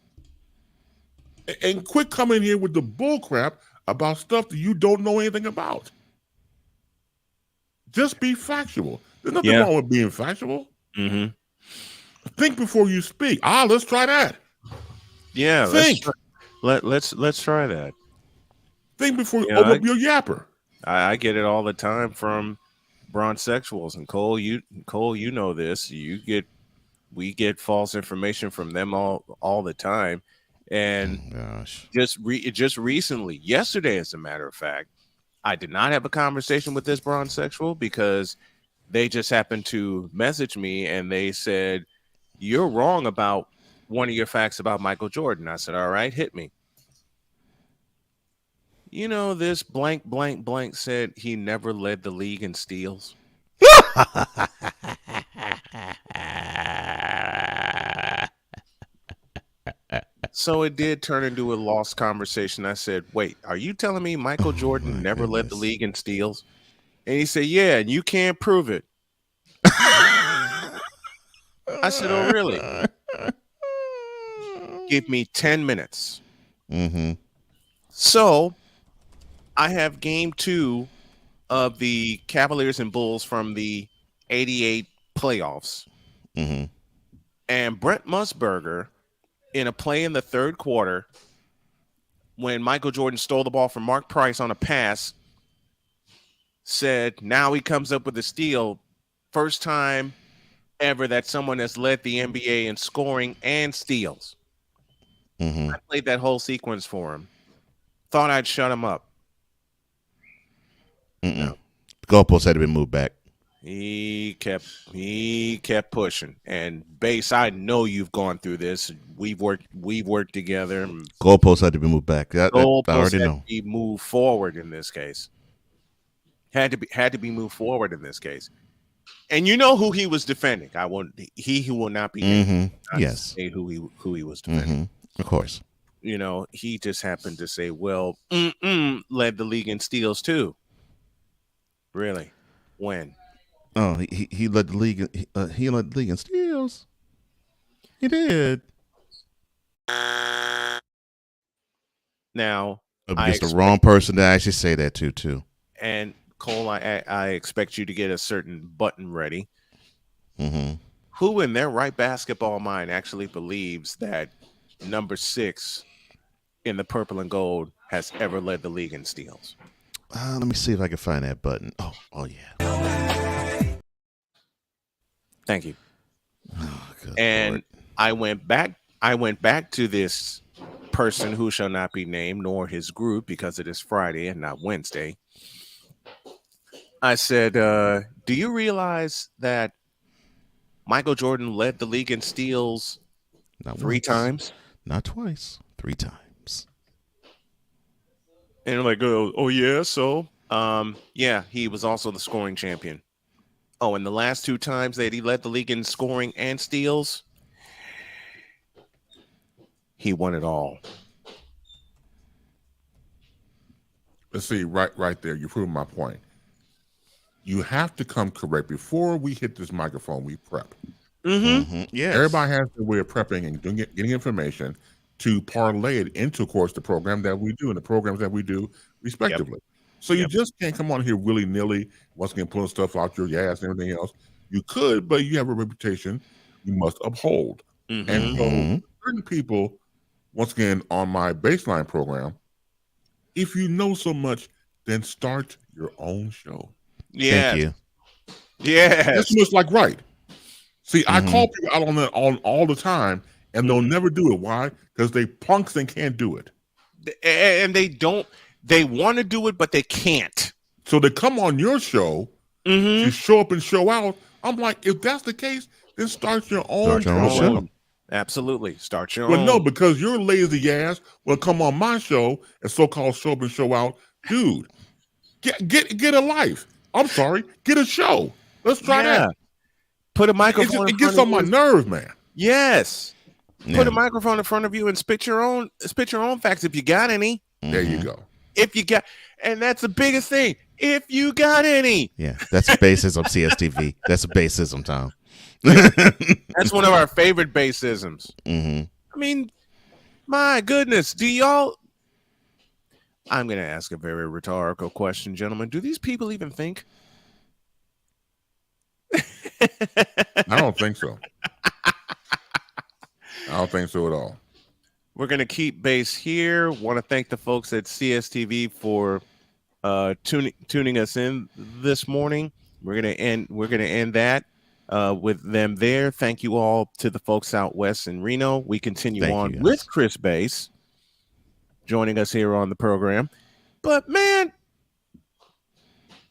And quit coming here with the bull crap about stuff that you don't know anything about. Just be factual. There's nothing wrong with being factual. Think before you speak. Let's try that. Yeah, think. Let's try that. Think before you open up your yapper. I get it all the time from bronzexuals, and Cole, you know this. We get false information from them all the time, and just recently, yesterday, as a matter of fact, I did not have a conversation with this bronzexual because they just happened to message me and they said, "You're wrong about one of your facts about Michael Jordan." I said, "All right, hit me." You know, this blank, blank, blank said he never led the league in steals. So it did turn into a lost conversation. I said, wait, are you telling me Michael Jordan never led the league in steals? And he said, yeah, and you can't prove it. I said, oh, really? Give me 10 minutes. So I have game 2 of the Cavaliers and Bulls from the 88 playoffs. And Brent Musburger, in a play in the third quarter, when Michael Jordan stole the ball from Mark Price on a pass, said now he comes up with a steal. First time ever that someone has led the NBA in scoring and steals. I played that whole sequence for him. Thought I'd shut him up. The goalpost had to be moved back. He kept pushing. And Base, I know you've gone through this. We've worked together. Goalpost had to be moved back. I already know. Had to be moved forward in this case. Had to be moved forward in this case. And you know who he was defending. He who will not be named. Yes. Say who he was defending. Of course. you know, he just happened to say, well, led the league in steals too. Really? When? Oh, he led the league. He led the league in steals. He did. Now, It's the wrong person to actually say that to, too. And Cole, I expect you to get a certain button ready. Mm-hmm. Who in their right basketball mind actually believes that number 6 in the purple and gold has ever led the league in steals? Let me see if I can find that button. Oh yeah. Thank you. Oh, good and Lord. I went back to this person who shall not be named, nor his group, because it is Friday and not Wednesday. I said, do you realize that Michael Jordan led the league in steals Not 3 once. times? Not twice. 3 times. And I'm like, oh yeah, so yeah, he was also the scoring champion. Oh, and the last 2 times that he led the league in scoring and steals, he won it all. Let's see, right there, you're proving my point. You have to come correct. Before we hit this microphone, we prep. Yes. Everybody has their way of prepping and getting information to parlay it into, of course, the program that we do and the programs that we do, respectively. So you just can't come on here willy-nilly, once again, pulling stuff out your ass and everything else. You could, but you have a reputation you must uphold. And so certain people, once again, on my baseline program, if you know so much, then start your own show. Yeah. Thank you. Yeah. That's just like right. See, I call people out on that on all the time, and they'll never do it. Why? Because they punks and can't do it. And they want to do it, but they can't. So they come on your show to show up and show out. I'm like, if that's the case, then start your own show. Absolutely. Start your own. Well, no, because your lazy ass will come on my show and so-called show up and show out. Dude, get a life. I'm sorry, get a show. Let's try that. Put a microphone. It gets on my nerves, man. Yes. Yeah. Put a microphone in front of you and spit your own facts if you got any. There you go. If you got, and that's the biggest thing. If you got any. Yeah, that's bassism, CSTV. That's a bassism, Tom. That's one of our favorite bassisms. Mm-hmm. I mean, my goodness, do y'all? I'm going to ask a very rhetorical question, gentlemen. Do these people even think? I don't think so. I don't think so at all. We're going to keep base here. Want to thank the folks at CSTV for tuning us in this morning. We're going to end that with them there. Thank you all to the folks out west in Reno. We continue on with Chris Bass joining us here on the program. But man,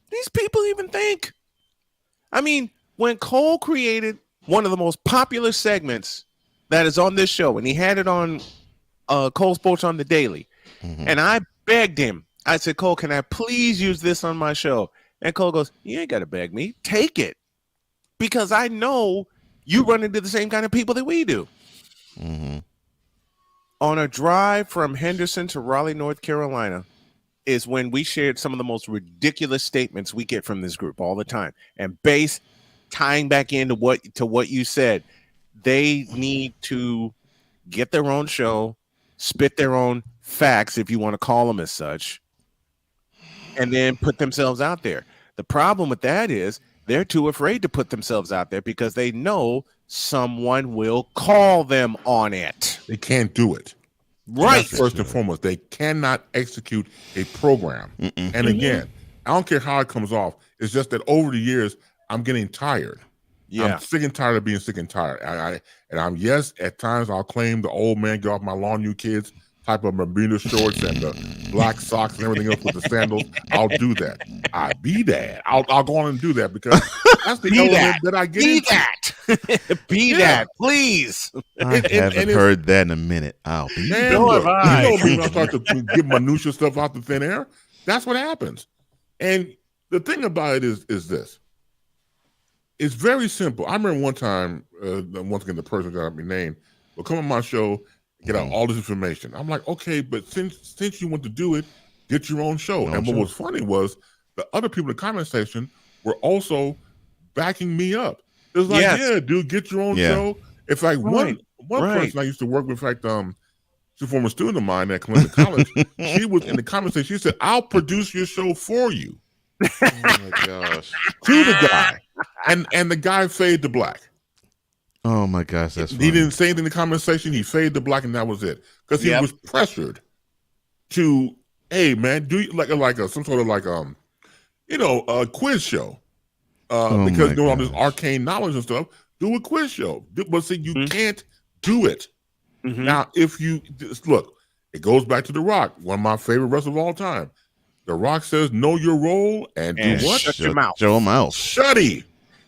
these people even think. I mean, when Cole created one of the most popular segments that is on this show, and he had it on Cole Sports on the Daily, and I begged him. I said, Cole, can I please use this on my show? And Cole goes, you ain't got to beg me. Take it. Because I know you run into the same kind of people that we do. On a drive from Henderson to Raleigh, North Carolina, is when we shared some of the most ridiculous statements we get from this group all the time. And Bass, tying back into what you said, they need to get their own show, spit their own facts, if you want to call them as such, and then put themselves out there. The problem with that is they're too afraid to put themselves out there because they know someone will call them on it. They can't do it. Right. That's first and foremost, they cannot execute a program. And again, I don't care how it comes off. It's just that over the years, I'm getting tired. Yeah. I'm sick and tired of being sick and tired. Yes, at times I'll claim the old man, get off my lawn, you kids, type of Bermuda shorts and the black socks and everything else with the sandals. I'll do that. I be that. I'll go on and do that because that's the element that I get into. Be that, please. I haven't heard that in a minute. I'll be Man, look, you know me when I start to give minutia stuff out the thin air. That's what happens. And the thing about it is this. It's very simple. I remember one time, once again, the person got me named, will come on my show get out all this information. I'm like, okay, but since you want to do it, get your own show. And what was funny was the other people in the comment section were also backing me up. It was like, yeah, dude, get your own show. In fact, one person I used to work with, in fact, she's a former student of mine at Columbia College. She was in the comment section. She said, I'll produce your show for you. Oh my gosh. To the guy. And the guy faded to black. Oh my gosh, that's funny. He didn't say anything in the comment section. He faded to black, and that was it. Because he was pressured to, hey man, do you like some sort of a quiz show. Because doing all this arcane knowledge and stuff, do a quiz show. But see, you can't do it. Now, if you look, it goes back to The Rock, one of my favorite wrestlers of all time. The Rock says, know your role and do what? Shut your mouth. Show him out. Shutty.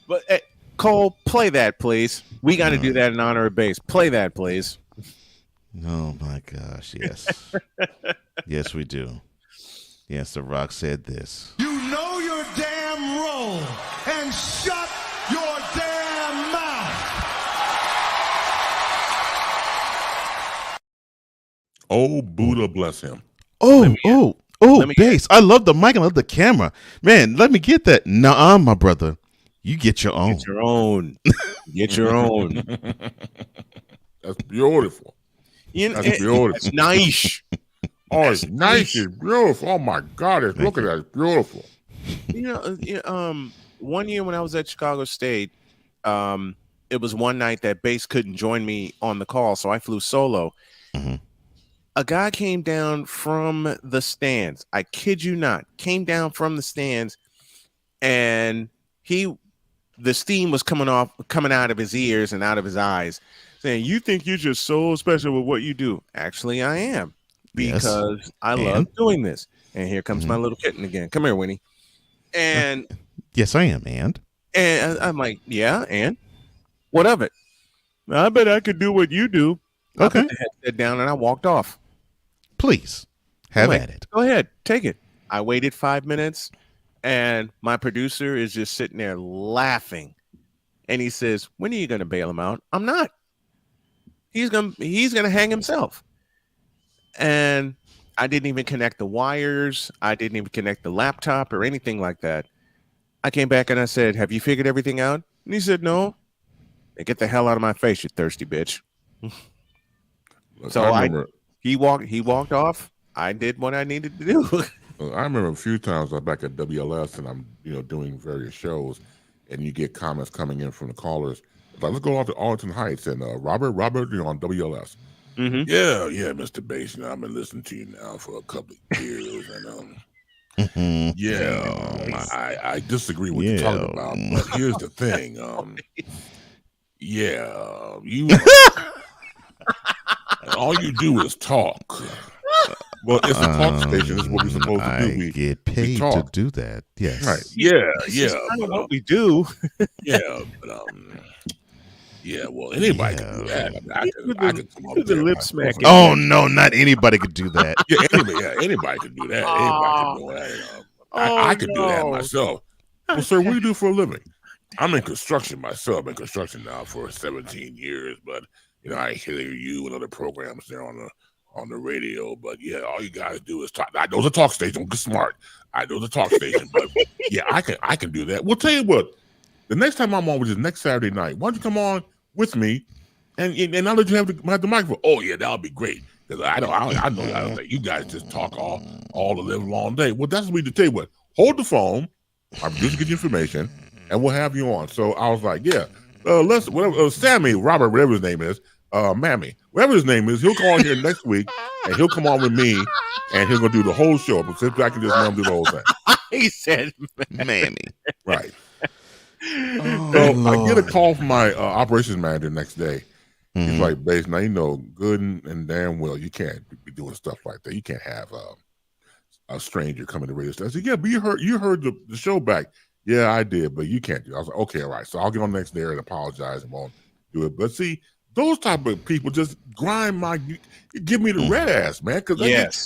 But Cole, play that, please. We got to do that in honor of base. Play that, please. Oh my gosh, yes. Yes, we do. Yes, The Rock said this. You know your damn role and shut your damn mouth. Oh, Buddha bless him. Oh, Base. I love the mic and I love the camera. Man, let me get that. Nuh-uh, my brother. You get your own. Get your own. Get your own. That's beautiful. That's beautiful. It's nice. Oh, it's nice. It's beautiful. Oh my God! Look at that. It's beautiful. One year when I was at Chicago State, it was one night that Bass couldn't join me on the call, so I flew solo. A guy came down from the stands. I kid you not. Came down from the stands, and the steam was coming out of his ears and out of his eyes, saying, "You think you're just so special with what you do?" Actually, I am, because I love doing this. And here comes my little kitten again. Come here, Winnie. And yes, I am. And I'm like, yeah, and what of it? I bet I could do what you do. Okay. I put the headset down and I walked off. Please have at it. Go ahead, take it. I waited 5 minutes, and my producer is just sitting there laughing, and he says, "When are you going to bail him out?" I'm not. He's gonna hang himself. And I didn't even connect the wires. I didn't even connect the laptop or anything like that. I came back and I said, "Have you figured everything out?" And he said, "No." "Then get the hell out of my face, you thirsty bitch." So he walked off. I did what I needed to do. I remember a few times I was back at WLS and I'm doing various shows, and you get comments coming in from the callers. Like, let's go out to Arlington Heights and Robert, on WLS. Yeah, Mr. Bass. I've been listening to you now for a couple of years, and I disagree with what you're talking about. But here's the thing, you all you do is talk. Well, it's a talk station. It's what we're supposed to do. We get paid to do that. Yes. Right. Yeah. Kind of what we do. Well, anybody can do that. I could come up with the lip smack. Oh no, not anybody could do that. Anybody could do that. Anybody can do that. I could do that myself. Well, sir, what do you do for a living? I'm in construction myself. I've been in construction now for 17 years, but I hear you and other programs there on the radio. But all you guys do is talk. I know the talk station. Don't get smart. I know the talk station, but I can do that. We'll tell you what. The next time I'm on, which is next Saturday night, why don't you come on with me, and I'll let you have the microphone. Oh yeah, that'll be great. Because I know you guys just talk all the live long day. Well, that's what we do. Tell you what, hold the phone. My producer get you information, and we'll have you on. So I was like, let's whatever Sammy, Robert, whatever his name is, Mammy, whatever his name is, he'll call here next week, and he'll come on with me, and he'll go do the whole show. But since I can just let him do the whole thing. He said, Mammy, right. So I get a call from my operations manager next day. He's like, "Bass, now good and damn well you can't be doing stuff like that. You can't have a stranger come in the radio station." I said, "Yeah, but you heard the show back." "Yeah, I did, but you can't do it." I was like, "Okay, all right." So I'll get on next day and apologize and won't do it. But see, those type of people just give me the red ass, man, because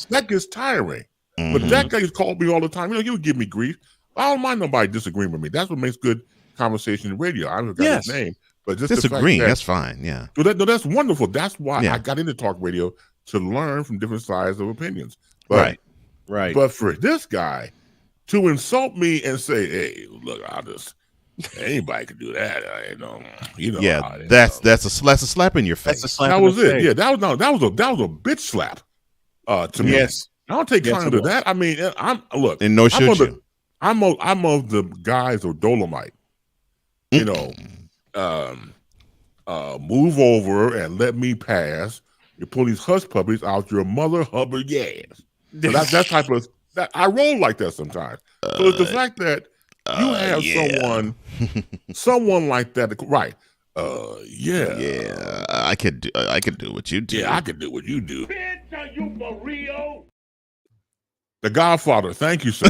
that gets tiring. But that guy called me all the time. He would give me grief. I don't mind nobody disagreeing with me. That's what makes good conversation in radio. I forgot his name, But just the fact disagreeing, that- that's fine. Yeah. No, that's wonderful. That's why Yeah. I got into talk radio, to learn from different sides of opinions. But, Right. But for this guy to insult me and say, "Hey, look, anybody can do that," Yeah, how it is. that's a slap in your face. That was it. Yeah, that was a bitch slap. To me, Yes. I don't take Yes, kindly it to was. that. I mean, And no should you. I'm of the guys of Dolomite. Move over and let me pass. You pull these hush puppies out your mother hubbard ass. So that type of that I roll like that sometimes. So it's the fact that you have someone like that, right? Yeah, I could do what you do. Yeah, I could do what you do. The Godfather, thank you, sir.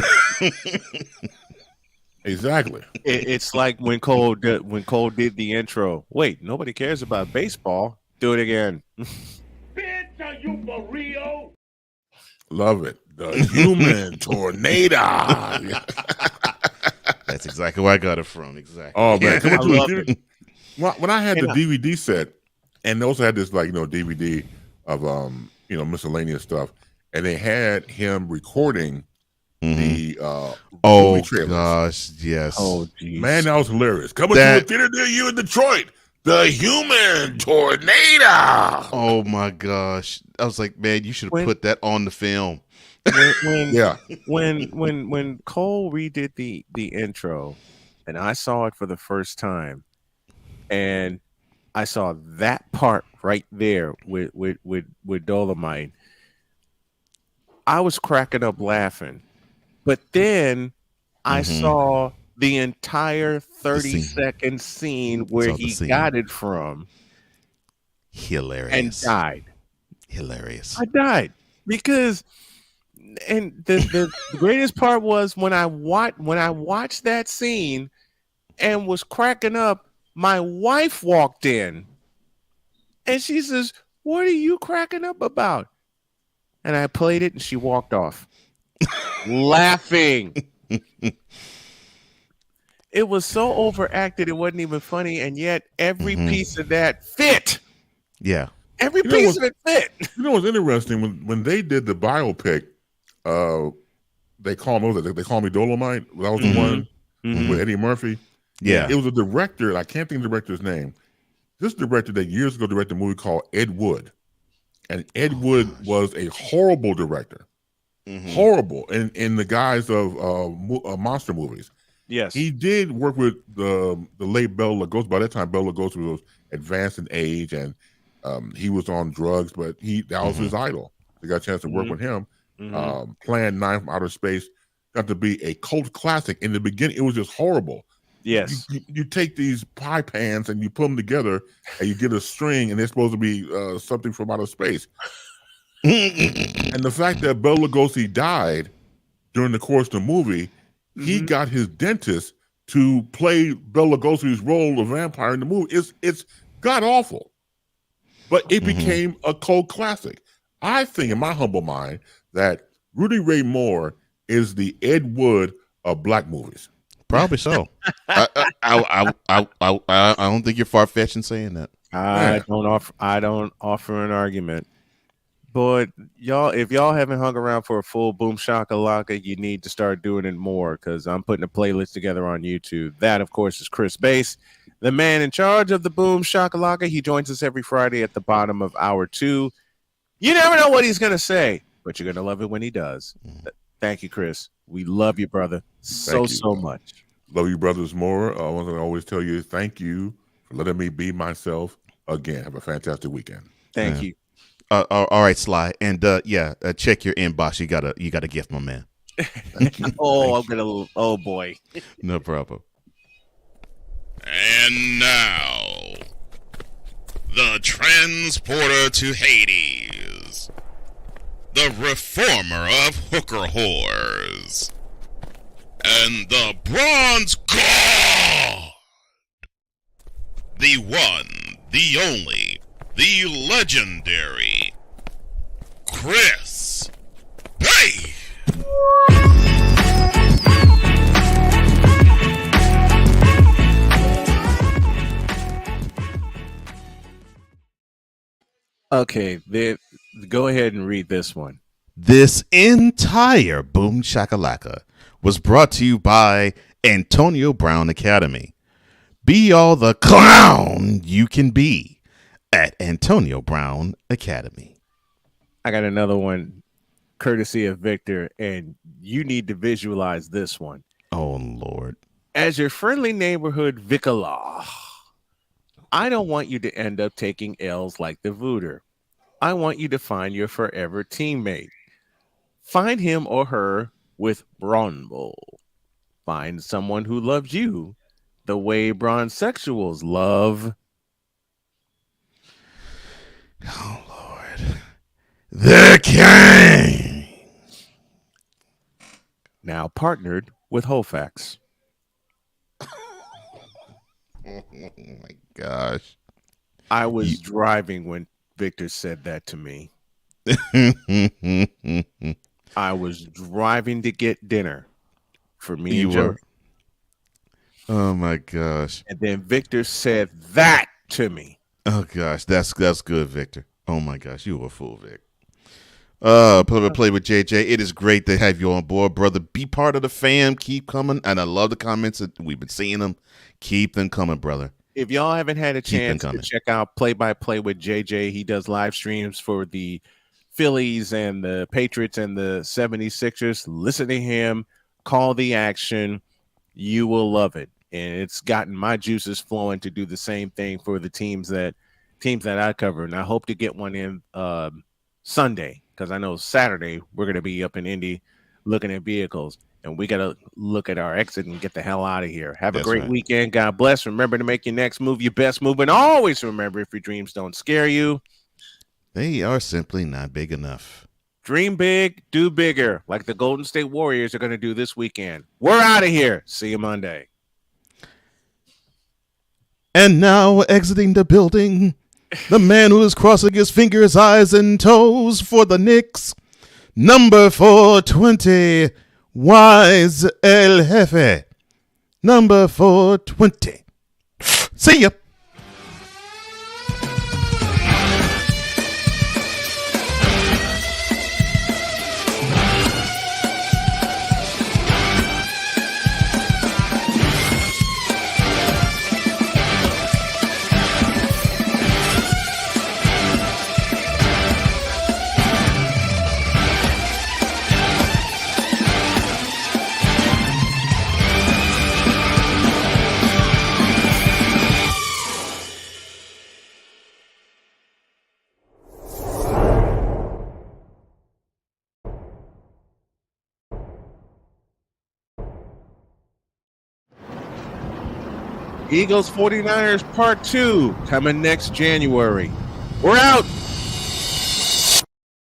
Exactly. It's like when Cole did the intro. Wait, nobody cares about baseball. Do it again. Bitch, are you for real? Love it. The human tornado. That's exactly where I got it from. Exactly. Oh man, I love it. When I had the DVD set, and they also had this DVD of miscellaneous stuff, and they had him recording the movie trailers. Gosh, yes. Oh geez. Man, that was hilarious. Coming to a theater near you in Detroit, the human tornado. Oh my gosh. I was like, man, you should have put that on the film. When Cole redid the intro, and I saw it for the first time, and I saw that part right there with Dolomite, I was cracking up laughing. But then I saw the entire 30-second scene where he got it from. Hilarious. And died. Hilarious. I died because, and the greatest part was when I watched that scene and was cracking up, my wife walked in and she says, "What are you cracking up about?" And I played it and she walked off laughing. It was so overacted it wasn't even funny, and yet every piece of that fit. Yeah. Every piece of it fit. You know what's interesting? When they did the biopic, they call me Dolomite. That was the one with Eddie Murphy. Yeah. It was a director. I can't think of the director's name. This director that years ago directed a movie called Ed Wood. And Ed Wood was a horrible director. Horrible in the guise of monster movies. Yes. He did work with the late Bela Lugosi. By that time, Bela Lugosi was advanced in age and he was on drugs, but that was his idol. They got a chance to work with him. Plan 9 from Outer Space got to be a cult classic. In the beginning, it was just horrible. Yes. You take these pie pans and you put them together and you get a string and they're supposed to be something from outer space. And the fact that Bela Lugosi died during the course of the movie, he got his dentist to play Bela Lugosi's role of vampire in the movie. It's god awful, but it became a cult classic. I think, in my humble mind, that Rudy Ray Moore is the Ed Wood of black movies. Probably so. I don't think you're far-fetched in saying that. I don't offer an argument. But y'all, if y'all haven't hung around for a full Boom Shakalaka, you need to start doing it more, because I'm putting a playlist together on YouTube. That, of course, is Chris Bass, the man in charge of the Boom Shakalaka. He joins us every Friday at the bottom of hour 2. You never know what he's going to say, but you're going to love it when he does. Thank you, Chris. We love you, brother, so much. Love you, brothers, more. I want to always tell you thank you for letting me be myself again. Have a fantastic weekend. Thank you. All right, Sly, and check your inbox. You got a gift, my man. Oh boy. No problem. And now, the transporter to Hades, the reformer of hooker whores, and the bronze god, the one, the only, the legendary Chris Bay. Okay, then go ahead and read this one. This entire Boom Shakalaka was brought to you by Antonio Brown Academy. Be all the clown you can be at Antonio Brown Academy. I got another one courtesy of Victor, and you need to visualize this one. Oh, Lord. As your friendly neighborhood Vicala, I don't want you to end up taking L's like the Vooter. I want you to find your forever teammate. Find him or her with Bronbo. Find someone who loves you the way bronsexuals love. Oh, Lord. The king. Now partnered with Hofax. Oh, my gosh. I was driving when Victor said that to me. I was driving to get dinner for me and Joe. Oh my gosh. And then Victor said that to me. Oh gosh, that's good, Victor. Oh my gosh, you were a fool, Vic. Play with JJ. It is great to have you on board, brother. Be part of the fam. Keep coming. And I love the comments that we've been seeing them. Keep them coming, brother. If y'all haven't had a chance to check out Play by Play with JJ, he does live streams for the Phillies and the Patriots and the 76ers. Listen to him, call the action. You will love it. And it's gotten my juices flowing to do the same thing for the teams that I cover. And I hope to get one in Sunday, because I know Saturday we're going to be up in Indy looking at vehicles. And we got to look at our exit and get the hell out of here. Have a great weekend. God bless. Remember to make your next move your best move. And always remember, if your dreams don't scare you, they are simply not big enough. Dream big, do bigger, like the Golden State Warriors are going to do this weekend. We're out of here. See you Monday. And now exiting the building, the man who is crossing his fingers, eyes, and toes for the Knicks, number 420, Wise El Jefe. Number 420. See ya. Eagles 49ers Part 2 coming next January. We're out.